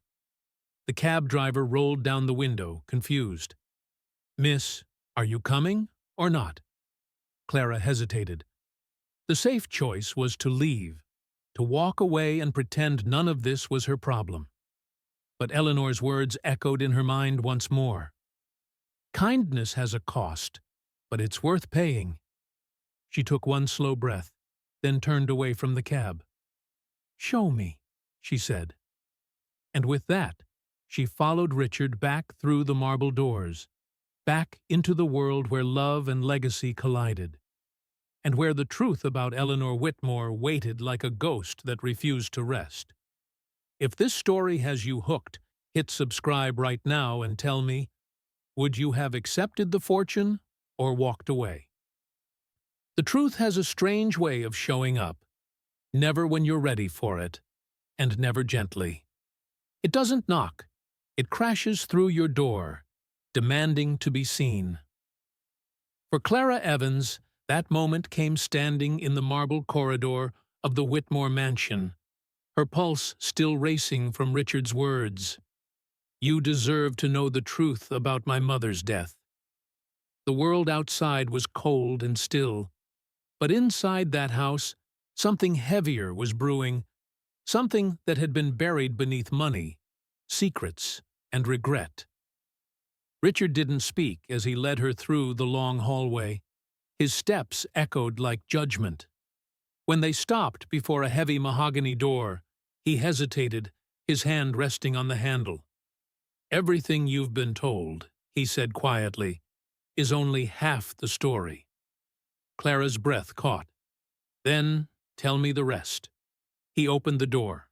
The cab driver rolled down the window, confused. Miss, are you coming or not? Clara hesitated. The safe choice was to leave, to walk away and pretend none of this was her problem. But Eleanor's words echoed in her mind once more. Kindness has a cost, but it's worth paying. She took one slow breath, then turned away from the cab. Show me, she said. And with that, she followed Richard back through the marble doors, back into the world where love and legacy collided, and where the truth about Eleanor Whitmore waited like a ghost that refused to rest. If this story has you hooked, hit subscribe right now and tell me, would you have accepted the fortune or walked away? The truth has a strange way of showing up, never when you're ready for it, and never gently. It doesn't knock. It crashes through your door, demanding to be seen. For Clara Evans, that moment came standing in the marble corridor of the Whitmore mansion, her pulse still racing from Richard's words. You deserve to know the truth about my mother's death. The world outside was cold and still, but inside that house, something heavier was brewing, something that had been buried beneath money, secrets, and regret. Richard didn't speak as he led her through the long hallway. His steps echoed like judgment. When they stopped before a heavy mahogany door, he hesitated, his hand resting on the handle. Everything you've been told, he said quietly, is only half the story. Clara's breath caught. Then, tell me the rest. He opened the door.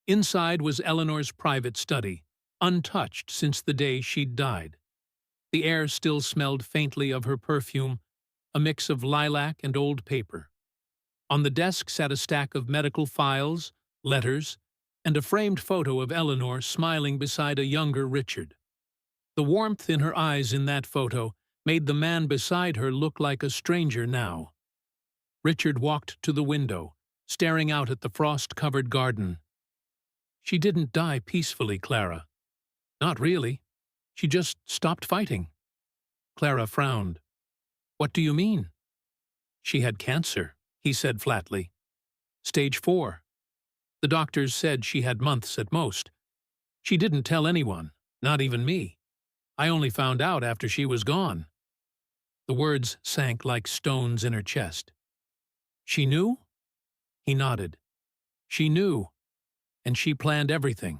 Inside was Eleanor's private study, untouched since the day she'd died. The air still smelled faintly of her perfume, a mix of lilac and old paper. On the desk sat a stack of medical files, letters, and a framed photo of Eleanor smiling beside a younger Richard. The warmth in her eyes in that photo made the man beside her look like a stranger now. Richard walked to the window, staring out at the frost-covered garden. She didn't die peacefully, Clara. Not really. She just stopped fighting. Clara frowned. What do you mean? She had cancer, he said flatly. Stage 4. The doctors said she had months at most. She didn't tell anyone, not even me. I only found out after she was gone. The words sank like stones in her chest. She knew? He nodded. She knew, and she planned everything.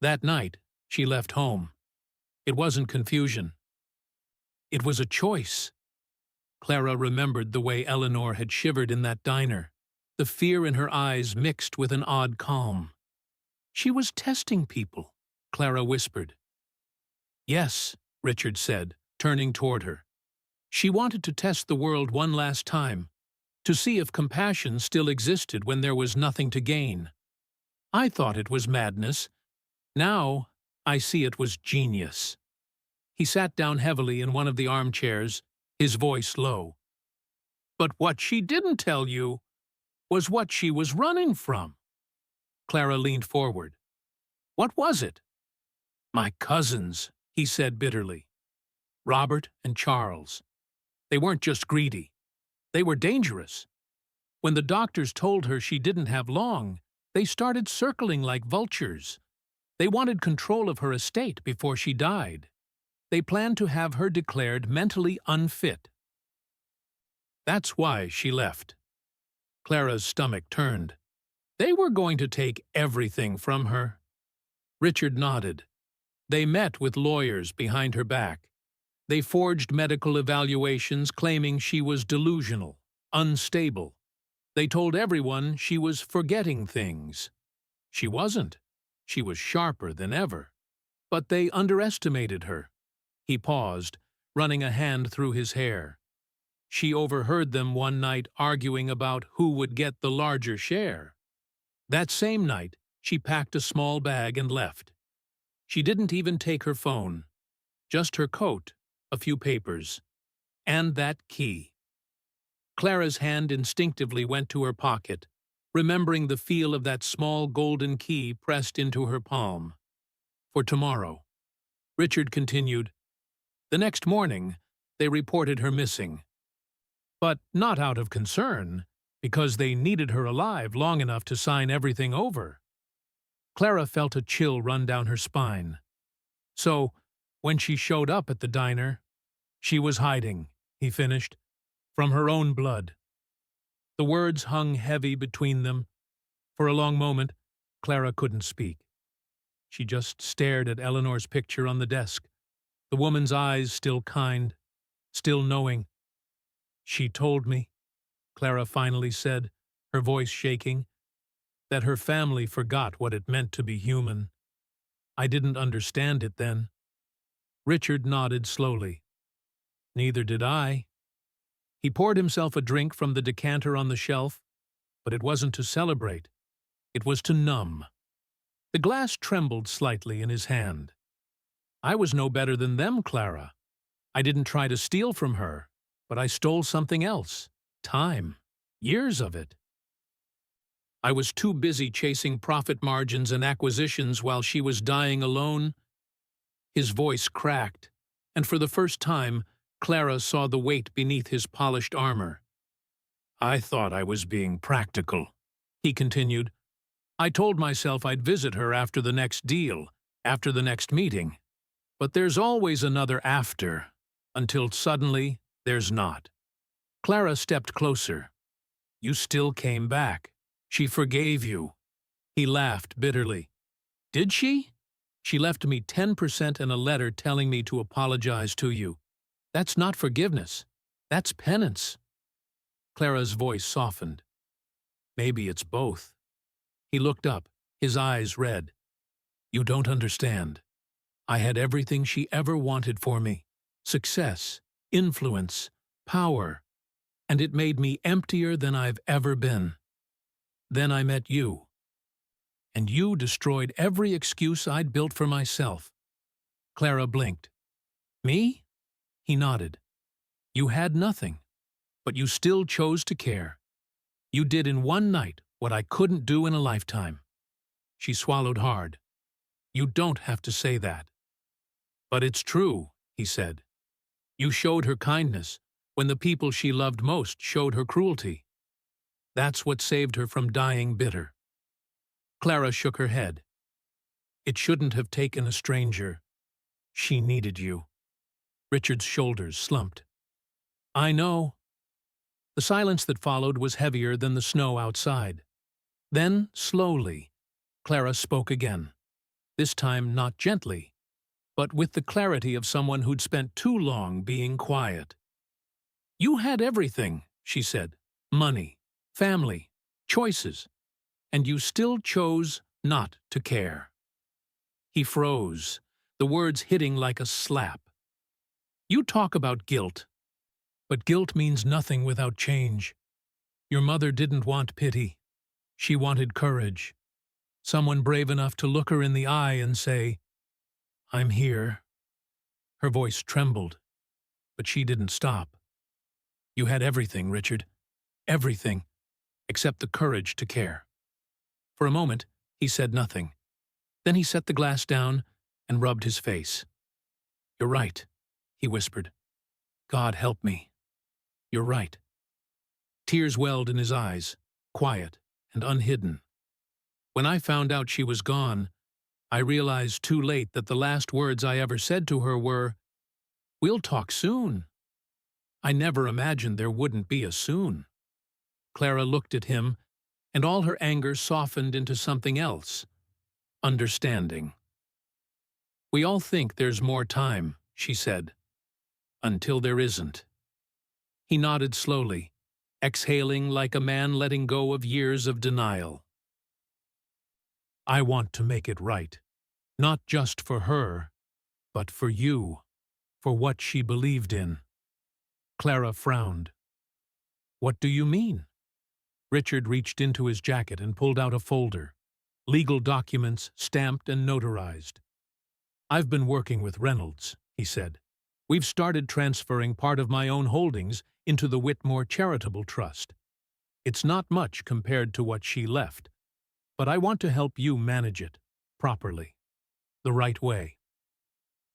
That night, she left home. It wasn't confusion. It was a choice. Clara remembered the way Eleanor had shivered in that diner, the fear in her eyes mixed with an odd calm. She was testing people, Clara whispered. Yes, Richard said, turning toward her. She wanted to test the world one last time, to see if compassion still existed when there was nothing to gain. I thought it was madness. Now, I see it was genius. He sat down heavily in one of the armchairs, his voice low. But what she didn't tell you was what she was running from. Clara leaned forward. What was it? My cousins, he said bitterly. Robert and Charles. They weren't just greedy. They were dangerous. When the doctors told her she didn't have long, they started circling like vultures. They wanted control of her estate before she died. They planned to have her declared mentally unfit. That's why she left. Clara's stomach turned. They were going to take everything from her. Richard nodded. They met with lawyers behind her back. They forged medical evaluations claiming she was delusional, unstable. They told everyone she was forgetting things. She wasn't. She was sharper than ever. But they underestimated her. He paused, running a hand through his hair. She overheard them one night arguing about who would get the larger share. That same night, she packed a small bag and left. She didn't even take her phone. Just her coat, a few papers, and that key. Clara's hand instinctively went to her pocket, remembering the feel of that small golden key pressed into her palm. For tomorrow. Richard continued. The next morning, they reported her missing. But not out of concern, because they needed her alive long enough to sign everything over. Clara felt a chill run down her spine. So, when she showed up at the diner, she was hiding, he finished, from her own blood. The words hung heavy between them. For a long moment, Clara couldn't speak. She just stared at Eleanor's picture on the desk, the woman's eyes still kind, still knowing. She told me, Clara finally said, her voice shaking, that her family forgot what it meant to be human. I didn't understand it then. Richard nodded slowly. Neither did I. He poured himself a drink from the decanter on the shelf, but it wasn't to celebrate. It was to numb. The glass trembled slightly in his hand. I was no better than them, Clara. I didn't try to steal from her, but I stole something else. Time. Years of it. I was too busy chasing profit margins and acquisitions while she was dying alone." His voice cracked, and for the first time, Clara saw the weight beneath his polished armor. "I thought I was being practical," he continued. "I told myself I'd visit her after the next deal, after the next meeting. But there's always another after, until suddenly there's not." Clara stepped closer. "You still came back. She forgave you." He laughed bitterly. "Did she? She left me 10% in a letter telling me to apologize to you. That's not forgiveness. That's penance." Clara's voice softened. "Maybe it's both." He looked up, his eyes red. "You don't understand. I had everything she ever wanted for me. Success, influence, power. And it made me emptier than I've ever been. Then I met you. And you destroyed every excuse I'd built for myself." Clara blinked. "Me?" He nodded. "You had nothing, but you still chose to care. You did in one night what I couldn't do in a lifetime." She swallowed hard. "You don't have to say that." "But it's true," he said. "You showed her kindness when the people she loved most showed her cruelty. That's what saved her from dying bitter." Clara shook her head. "It shouldn't have taken a stranger. She needed you." Richard's shoulders slumped. "I know." The silence that followed was heavier than the snow outside. Then, slowly, Clara spoke again. This time not gently, but with the clarity of someone who'd spent too long being quiet. "You had everything," she said. "Money, family, choices. And you still chose not to care." He froze, the words hitting like a slap. "You talk about guilt. But guilt means nothing without change. Your mother didn't want pity. She wanted courage. Someone brave enough to look her in the eye and say, 'I'm here.'" Her voice trembled, but she didn't stop. "You had everything, Richard. Everything, except the courage to care." For a moment, he said nothing. Then he set the glass down and rubbed his face. "You're right," he whispered. "God help me. You're right." Tears welled in his eyes, quiet and unhidden. "When I found out she was gone, I realized too late that the last words I ever said to her were, 'We'll talk soon.' I never imagined there wouldn't be a soon." Clara looked at him, and all her anger softened into something else. Understanding. "We all think there's more time," she said. "Until there isn't." He nodded slowly, exhaling like a man letting go of years of denial. "I want to make it right. Not just for her, but for you, for what she believed in." Clara frowned. "What do you mean?" Richard reached into his jacket and pulled out a folder. Legal documents stamped and notarized. "I've been working with Reynolds," he said. "We've started transferring part of my own holdings into the Whitmore Charitable Trust. It's not much compared to what she left, but I want to help you manage it properly, the right way."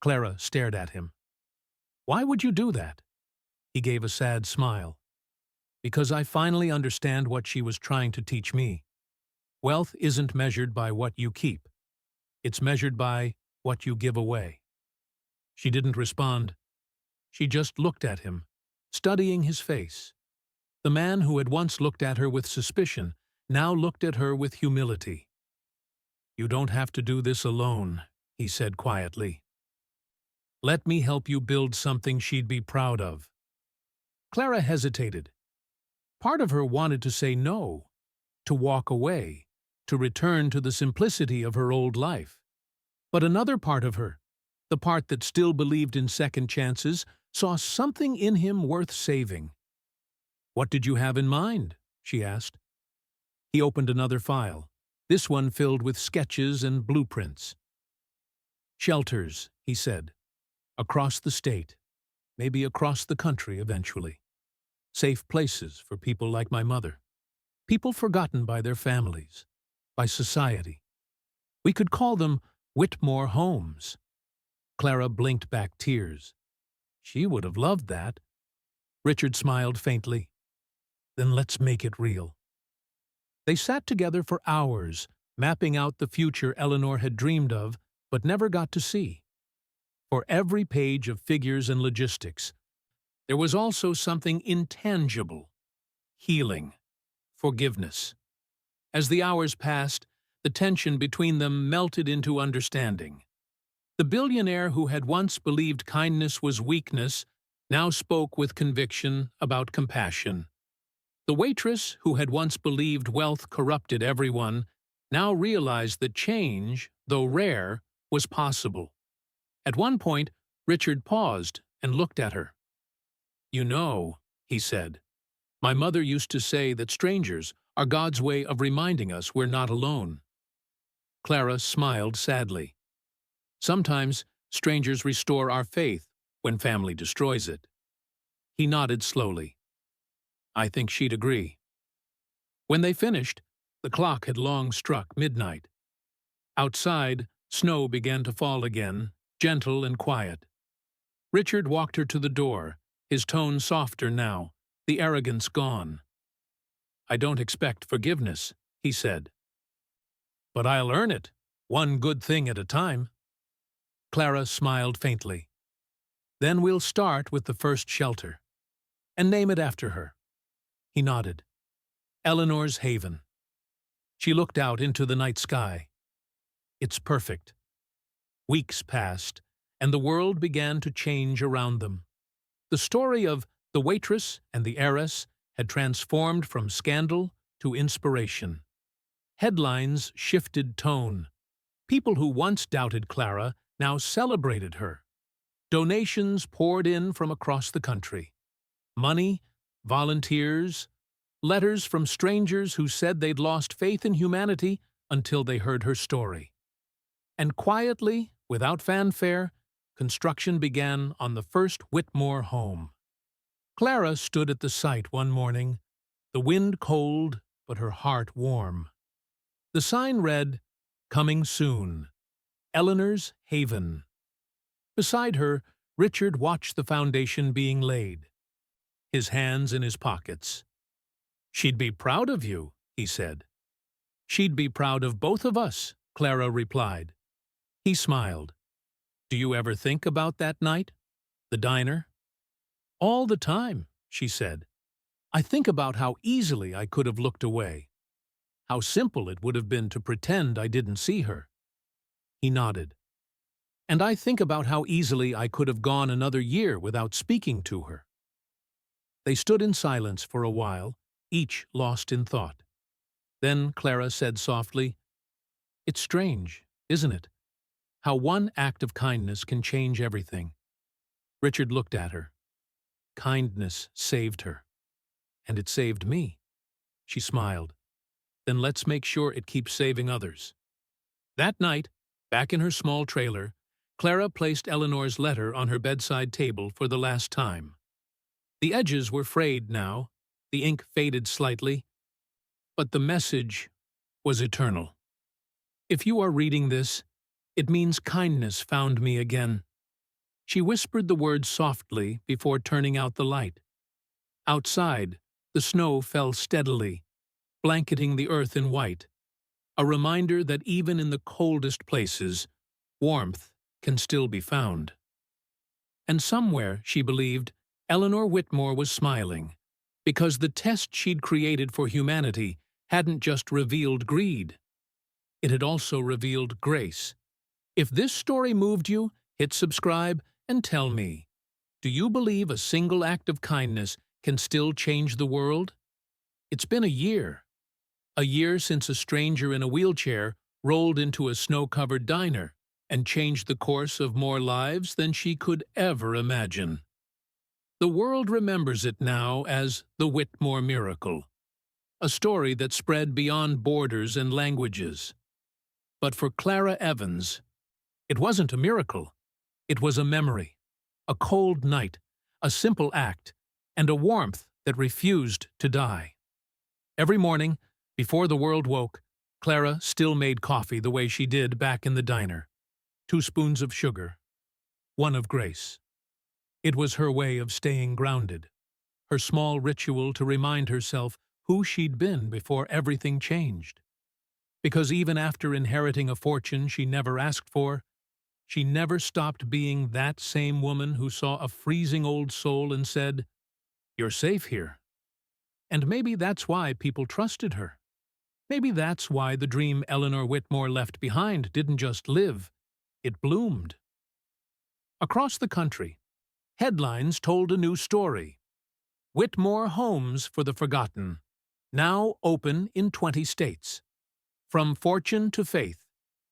Clara stared at him. "Why would you do that?" He gave a sad smile. "Because I finally understand what she was trying to teach me. Wealth isn't measured by what you keep. It's measured by what you give away." She didn't respond. She just looked at him, studying his face. The man who had once looked at her with suspicion now looked at her with humility. "You don't have to do this alone," he said quietly. "Let me help you build something she'd be proud of." Clara hesitated. Part of her wanted to say no, to walk away, to return to the simplicity of her old life. But another part of her, the part that still believed in second chances, saw something in him worth saving. "What did you have in mind?" she asked. He opened another file, this one filled with sketches and blueprints. "Shelters," he said. "Across the state, maybe across the country eventually. Safe places for people like my mother. people forgotten by their families, by society. We could call them Whitmore homes. Clara blinked back tears. She would have loved that. Richard smiled faintly. Then let's make it real. They sat together for hours, mapping out the future Eleanor had dreamed of, but never got to see. For every page of figures and logistics, there was also something intangible: healing, forgiveness. As the hours passed, the tension between them melted into understanding. The billionaire who had once believed kindness was weakness now spoke with conviction about compassion. The waitress who had once believed wealth corrupted everyone now realized that change, though rare, was possible. At one point, Richard paused and looked at her. "You know," he said, "my mother used to say that strangers are God's way of reminding us we're not alone." Clara smiled sadly. "Sometimes strangers restore our faith when family destroys it." He nodded slowly. "I think she'd agree." When they finished, the clock had long struck midnight. Outside, snow began to fall again, gentle and quiet. Richard walked her to the door, his tone softer now, the arrogance gone. "I don't expect forgiveness," he said. "But I'll earn it, one good thing at a time." Clara smiled faintly. "Then we'll start with the first shelter, and name it after her." He nodded. "Eleanor's Haven." She looked out into the night sky. "It's perfect." Weeks passed, and the world began to change around them. The story of the waitress and the heiress had transformed from scandal to inspiration. Headlines shifted tone. People who once doubted Clara now celebrated her. Donations poured in from across the country. Money, volunteers, letters from strangers who said they'd lost faith in humanity until they heard her story. And quietly, without fanfare, construction began on the first Whitmore home. Clara stood at the site one morning, the wind cold but her heart warm. The sign read, "Coming soon, Eleanor's Haven." Beside her, Richard watched the foundation being laid, his hands in his pockets. "She'd be proud of you," he said. "She'd be proud of both of us," Clara replied. He smiled. "Do you ever think about that night? The diner?" "All the time," she said. "I think about how easily I could have looked away. How simple it would have been to pretend I didn't see her." He nodded. "And I think about how easily I could have gone another year without speaking to her." They stood in silence for a while, each lost in thought. Then Clara said softly, "It's strange, isn't it? How one act of kindness can change everything." Richard looked at her. "Kindness saved her. And it saved me." She smiled. "Then let's make sure it keeps saving others." That night, back in her small trailer, Clara placed Eleanor's letter on her bedside table for the last time. The edges were frayed now, the ink faded slightly, but the message was eternal. "If you are reading this, it means kindness found me again." She whispered the words softly before turning out the light. Outside, the snow fell steadily, blanketing the earth in white, a reminder that even in the coldest places, warmth can still be found. And somewhere, she believed, Eleanor Whitmore was smiling, because the test she'd created for humanity hadn't just revealed greed. It had also revealed grace. If this story moved you, hit subscribe and tell me, do you believe a single act of kindness can still change the world? It's been a year since a stranger in a wheelchair rolled into a snow-covered diner and changed the course of more lives than she could ever imagine. The world remembers it now as the Whitmore miracle, a story that spread beyond borders and languages. But for Clara Evans, it wasn't a miracle. It was a memory, a cold night, a simple act, and a warmth that refused to die. Every morning, before the world woke, Clara still made coffee the way she did back in the diner. 2 spoons of sugar, 1 of grace. It was her way of staying grounded, her small ritual to remind herself who she'd been before everything changed. Because even after inheriting a fortune she never asked for, she never stopped being that same woman who saw a freezing old soul and said, "You're safe here." And maybe that's why people trusted her. Maybe that's why the dream Eleanor Whitmore left behind didn't just live, it bloomed. Across the country, headlines told a new story. Whitmore Homes for the Forgotten, now open in 20 states. From fortune to faith,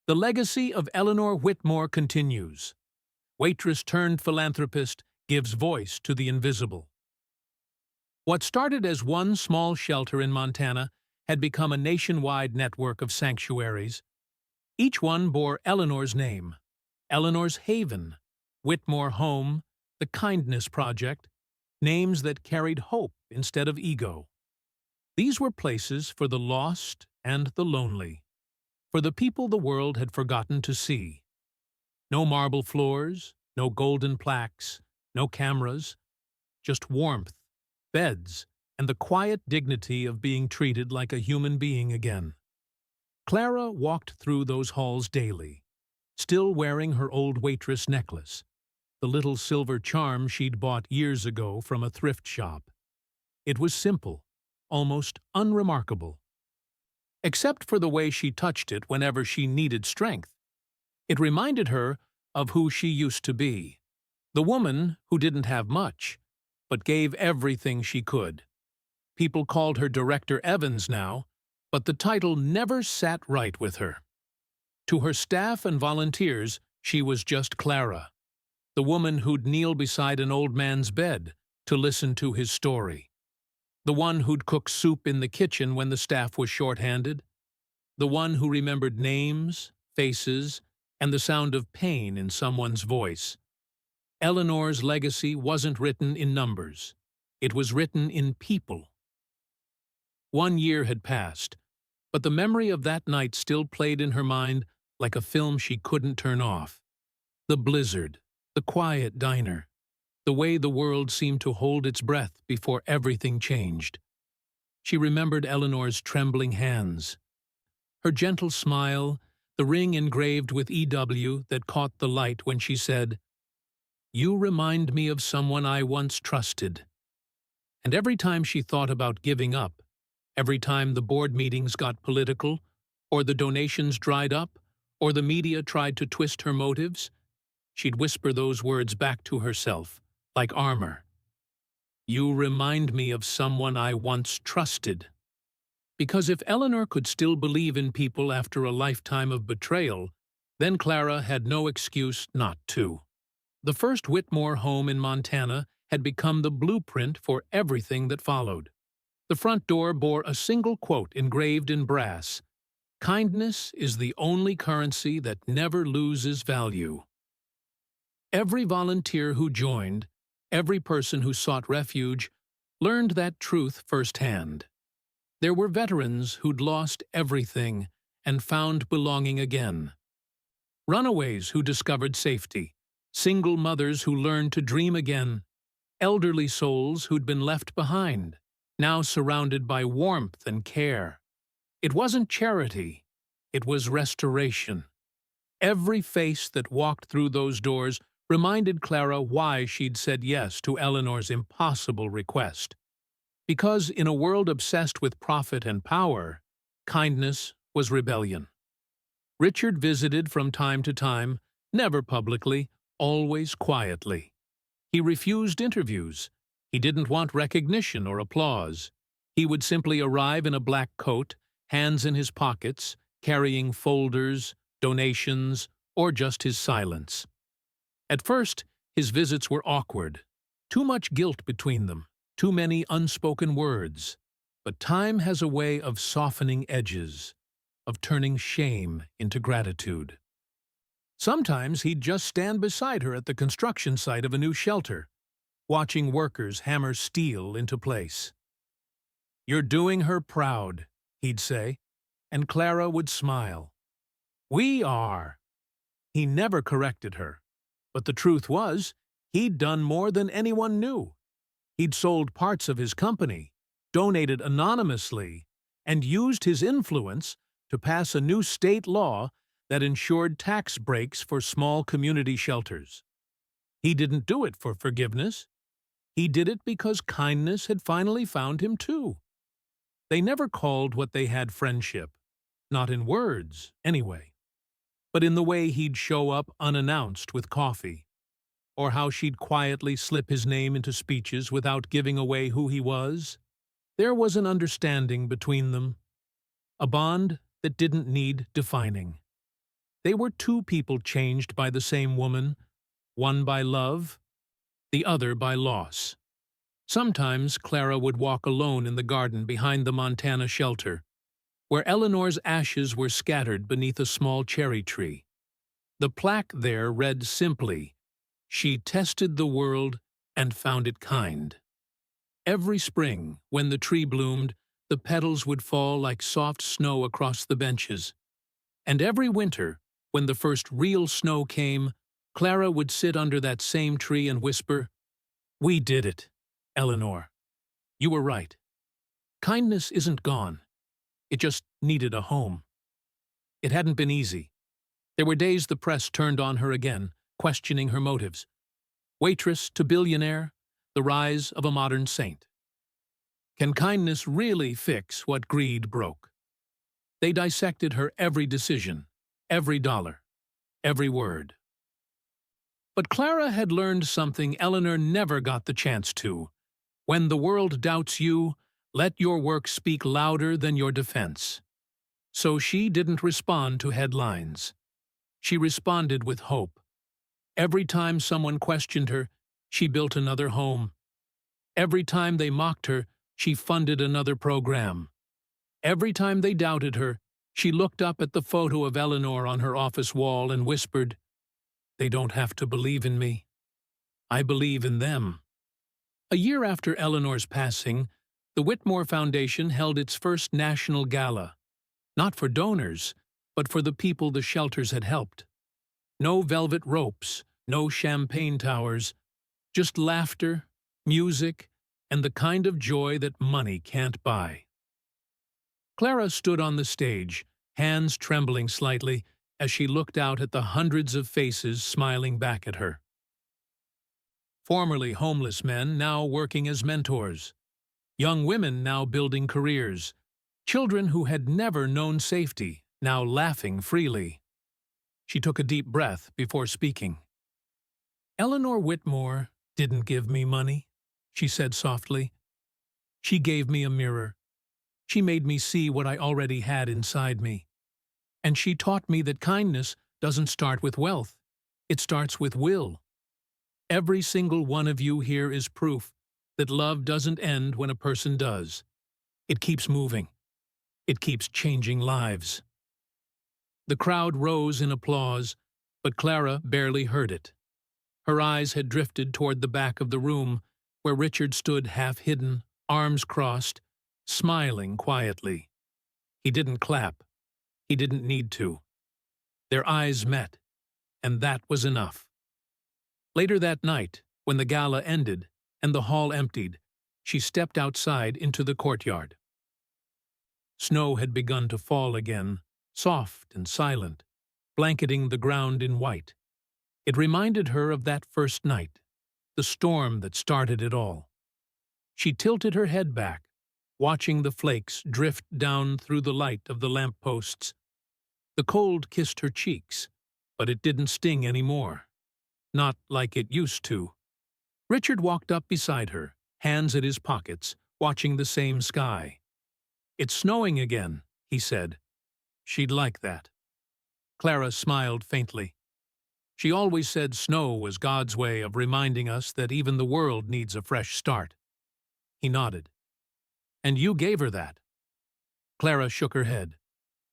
the legacy of Eleanor Whitmore continues. Waitress turned philanthropist gives voice to the invisible. What started as one small shelter in Montana had become a nationwide network of sanctuaries. Each one bore Eleanor's name: Eleanor's Haven, Whitmore Home, the Kindness Project, names that carried hope instead of ego. These were places for the lost and the lonely, for the people the world had forgotten to see. No marble floors, no golden plaques, no cameras, just warmth, beds, and the quiet dignity of being treated like a human being again. Clara walked through those halls daily, still wearing her old waitress necklace, the little silver charm she'd bought years ago from a thrift shop. It was simple, almost unremarkable. Except for the way she touched it whenever she needed strength. It reminded her of who she used to be, the woman who didn't have much, but gave everything she could. People called her Director Evans now, but the title never sat right with her. To her staff and volunteers, she was just Clara, the woman who'd kneel beside an old man's bed to listen to his story, the one who'd cook soup in the kitchen when the staff was short-handed, the one who remembered names, faces, and the sound of pain in someone's voice. Eleanor's legacy wasn't written in numbers. It was written in people. 1 year had passed, but the memory of that night still played in her mind like a film she couldn't turn off. The blizzard, the quiet diner, the way the world seemed to hold its breath before everything changed. She remembered Eleanor's trembling hands, her gentle smile, the ring engraved with EW that caught the light when she said, "You remind me of someone I once trusted." And every time she thought about giving up, every time the board meetings got political, or the donations dried up, or the media tried to twist her motives, she'd whisper those words back to herself, like armor. "You remind me of someone I once trusted." Because if Eleanor could still believe in people after a lifetime of betrayal, then Clara had no excuse not to. The first Whitmore home in Montana had become the blueprint for everything that followed. The front door bore a single quote engraved in brass: "Kindness is the only currency that never loses value." Every volunteer who joined, every person who sought refuge, learned that truth firsthand. There were veterans who'd lost everything and found belonging again. Runaways who discovered safety, single mothers who learned to dream again, elderly souls who'd been left behind, now surrounded by warmth and care. It wasn't charity, it was restoration. Every face that walked through those doors reminded Clara why she'd said yes to Eleanor's impossible request. Because in a world obsessed with profit and power, kindness was rebellion. Richard visited from time to time, never publicly, always quietly. He refused interviews. He didn't want recognition or applause. He would simply arrive in a black coat, hands in his pockets, carrying folders, donations, or just his silence. At first, his visits were awkward. Too much guilt between them. Too many unspoken words, but time has a way of softening edges, of turning shame into gratitude. Sometimes he'd just stand beside her at the construction site of a new shelter, watching workers hammer steel into place. "You're doing her proud," he'd say, and Clara would smile. "We are." He never corrected her, but the truth was, he'd done more than anyone knew. He'd sold parts of his company, donated anonymously, and used his influence to pass a new state law that ensured tax breaks for small community shelters. He didn't do it for forgiveness. He did it because kindness had finally found him too. They never called what they had friendship, not in words, anyway, but in the way he'd show up unannounced with coffee, or how she'd quietly slip his name into speeches without giving away who he was. There was an understanding between them, a bond that didn't need defining. They were two people changed by the same woman, one by love, the other by loss. Sometimes Clara would walk alone in the garden behind the Montana shelter, where Eleanor's ashes were scattered beneath a small cherry tree. The plaque there read simply, "She tested the world and found it kind." Every spring, when the tree bloomed, the petals would fall like soft snow across the benches. And every winter, when the first real snow came, Clara would sit under that same tree and whisper, "We did it, Eleanor. You were right. Kindness isn't gone. It just needed a home." It hadn't been easy. There were days the press turned on her again, questioning her motives. Waitress to billionaire, the rise of a modern saint. Can kindness really fix what greed broke? They dissected her every decision, every dollar, every word. But Clara had learned something Eleanor never got the chance to. When the world doubts you, let your work speak louder than your defense. So she didn't respond to headlines. She responded with hope. Every time someone questioned her, she built another home. Every time they mocked her, she funded another program. Every time they doubted her, she looked up at the photo of Eleanor on her office wall and whispered, "They don't have to believe in me. I believe in them." A year after Eleanor's passing, the Whitmore Foundation held its first national gala, not for donors, but for the people the shelters had helped. No velvet ropes, no champagne towers, just laughter, music, and the kind of joy that money can't buy. Clara stood on the stage, hands trembling slightly, as she looked out at the hundreds of faces smiling back at her. Formerly homeless men now working as mentors, young women now building careers, children who had never known safety now laughing freely. She took a deep breath before speaking. "Eleanor Whitmore didn't give me money," she said softly. "She gave me a mirror. She made me see what I already had inside me. And she taught me that kindness doesn't start with wealth. It starts with will. Every single one of you here is proof that love doesn't end when a person does. It keeps moving. It keeps changing lives." The crowd rose in applause, but Clara barely heard it. Her eyes had drifted toward the back of the room, where Richard stood half-hidden, arms crossed, smiling quietly. He didn't clap. He didn't need to. Their eyes met, and that was enough. Later that night, when the gala ended and the hall emptied, she stepped outside into the courtyard. Snow had begun to fall again, soft and silent, blanketing the ground in white. It reminded her of that first night, the storm that started it all. She tilted her head back, watching the flakes drift down through the light of the lampposts. The cold kissed her cheeks, but it didn't sting anymore. Not like it used to. Richard walked up beside her, hands at his pockets, watching the same sky. "It's snowing again," he said. She'd like that. Clara smiled faintly. She always said snow was God's way of reminding us that even the world needs a fresh start. He nodded. "And you gave her that?" Clara shook her head.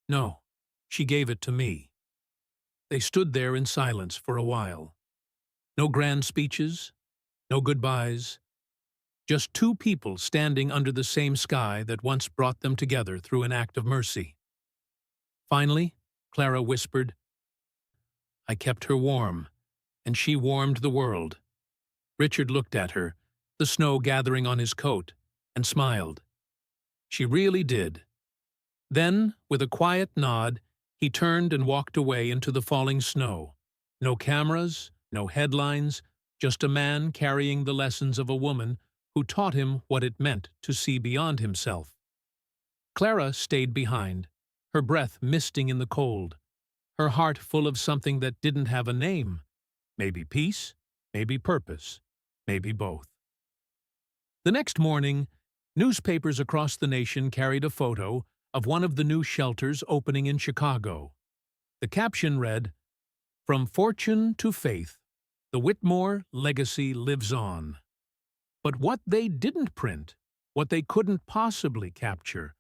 "No, she gave it to me." They stood there in silence for a while. No grand speeches, no goodbyes, Just two people standing under the same sky that once brought them together through an act of mercy. Finally, Clara whispered, "I kept her warm, and she warmed the world." Richard looked at her, the snow gathering on his coat, and smiled. She really did. Then, with a quiet nod, he turned and walked away into the falling snow. No cameras, no headlines, just a man carrying the lessons of a woman who taught him what it meant to see beyond himself. Clara stayed behind, her breath misting in the cold, her heart full of something that didn't have a name. Maybe peace, maybe purpose, maybe both. The next morning, newspapers across the nation carried a photo of one of the new shelters opening in Chicago. The caption read, "From fortune to faith, the Whitmore legacy lives on." But what they didn't print, what they couldn't possibly capture,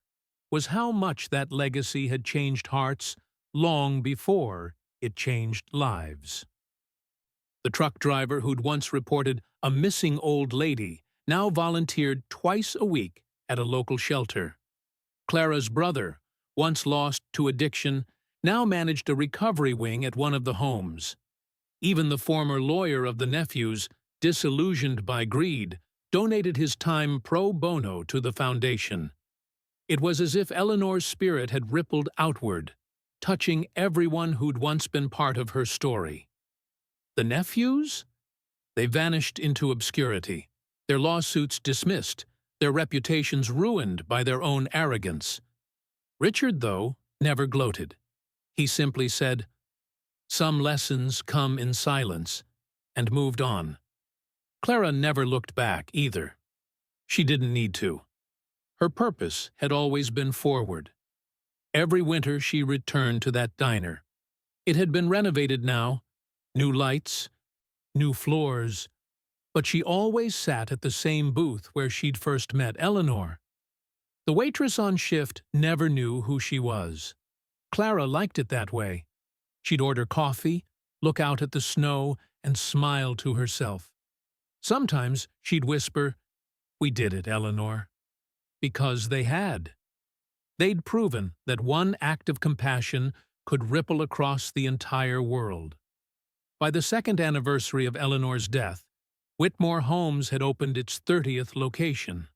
was how much that legacy had changed hearts long before it changed lives. The truck driver who'd once reported a missing old lady now volunteered twice a week at a local shelter. Clara's brother, once lost to addiction, now managed a recovery wing at one of the homes. Even the former lawyer of the nephews, disillusioned by greed, donated his time pro bono to the foundation. It was as if Eleanor's spirit had rippled outward, touching everyone who'd once been part of her story. The nephews? They vanished into obscurity, their lawsuits dismissed, their reputations ruined by their own arrogance. Richard, though, never gloated. He simply said, "Some lessons come in silence," and moved on. Clara never looked back, either. She didn't need to. Her purpose had always been forward. Every winter she returned to that diner. It had been renovated now, new lights, new floors, but she always sat at the same booth where she'd first met Eleanor. The waitress on shift never knew who she was. Clara liked it that way. She'd order coffee, look out at the snow, and smile to herself. Sometimes she'd whisper, "We did it, Eleanor." Because they had. They'd proven that one act of compassion could ripple across the entire world. By the second anniversary of Eleanor's death, Whitmore Homes had opened its 30th location.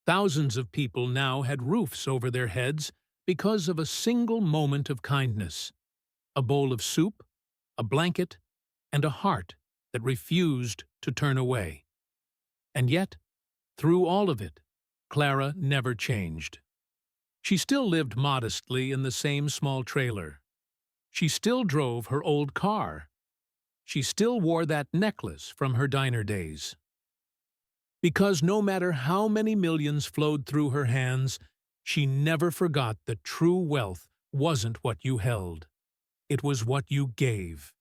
Thousands of people now had roofs over their heads because of a single moment of kindness. A bowl of soup, a blanket, and a heart that refused to turn away. And yet, through all of it, Clara never changed. She still lived modestly in the same small trailer. She still drove her old car. She still wore that necklace from her diner days. Because no matter how many millions flowed through her hands, she never forgot that true wealth wasn't what you held. It was what you gave.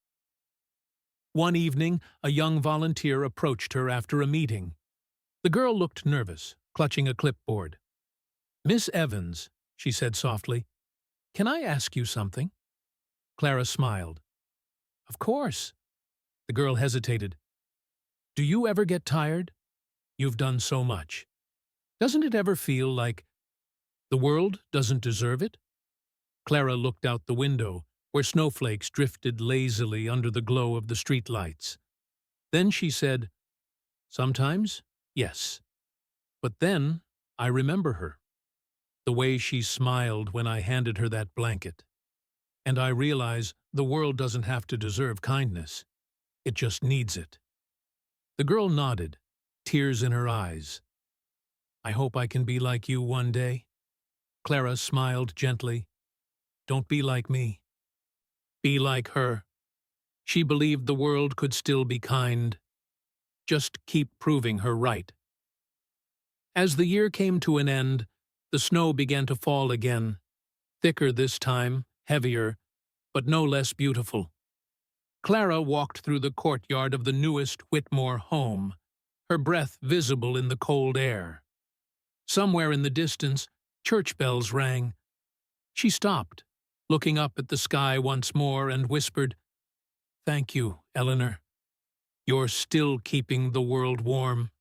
One evening, a young volunteer approached her after a meeting. The girl looked nervous, clutching a clipboard. "Miss Evans," she said softly, "can I ask you something?" Clara smiled. "Of course." The girl hesitated. "Do you ever get tired? You've done so much. Doesn't it ever feel like the world doesn't deserve it?" Clara looked out the window, where snowflakes drifted lazily under the glow of the streetlights. Then she said, "Sometimes, yes. But then I remember her. The way she smiled when I handed her that blanket. And I realize the world doesn't have to deserve kindness. It just needs it." The girl nodded, tears in her eyes. "I hope I can be like you one day." Clara smiled gently. "Don't be like me. Be like her." She believed the world could still be kind. Just keep proving her right. As the year came to an end, the snow began to fall again. Thicker this time, heavier, but no less beautiful. Clara walked through the courtyard of the newest Whitmore home, her breath visible in the cold air. Somewhere in the distance, church bells rang. She stopped, looking up at the sky once more, and whispered, "Thank you, Eleanor. You're still keeping the world warm."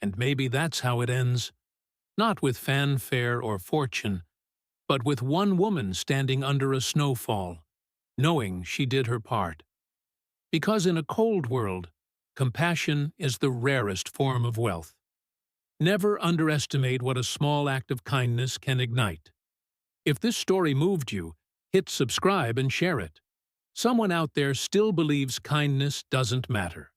And maybe that's how it ends. Not with fanfare or fortune, but with one woman standing under a snowfall, knowing she did her part. Because in a cold world, compassion is the rarest form of wealth. Never underestimate what a small act of kindness can ignite. If this story moved you, hit subscribe and share it. Someone out there still believes kindness doesn't matter.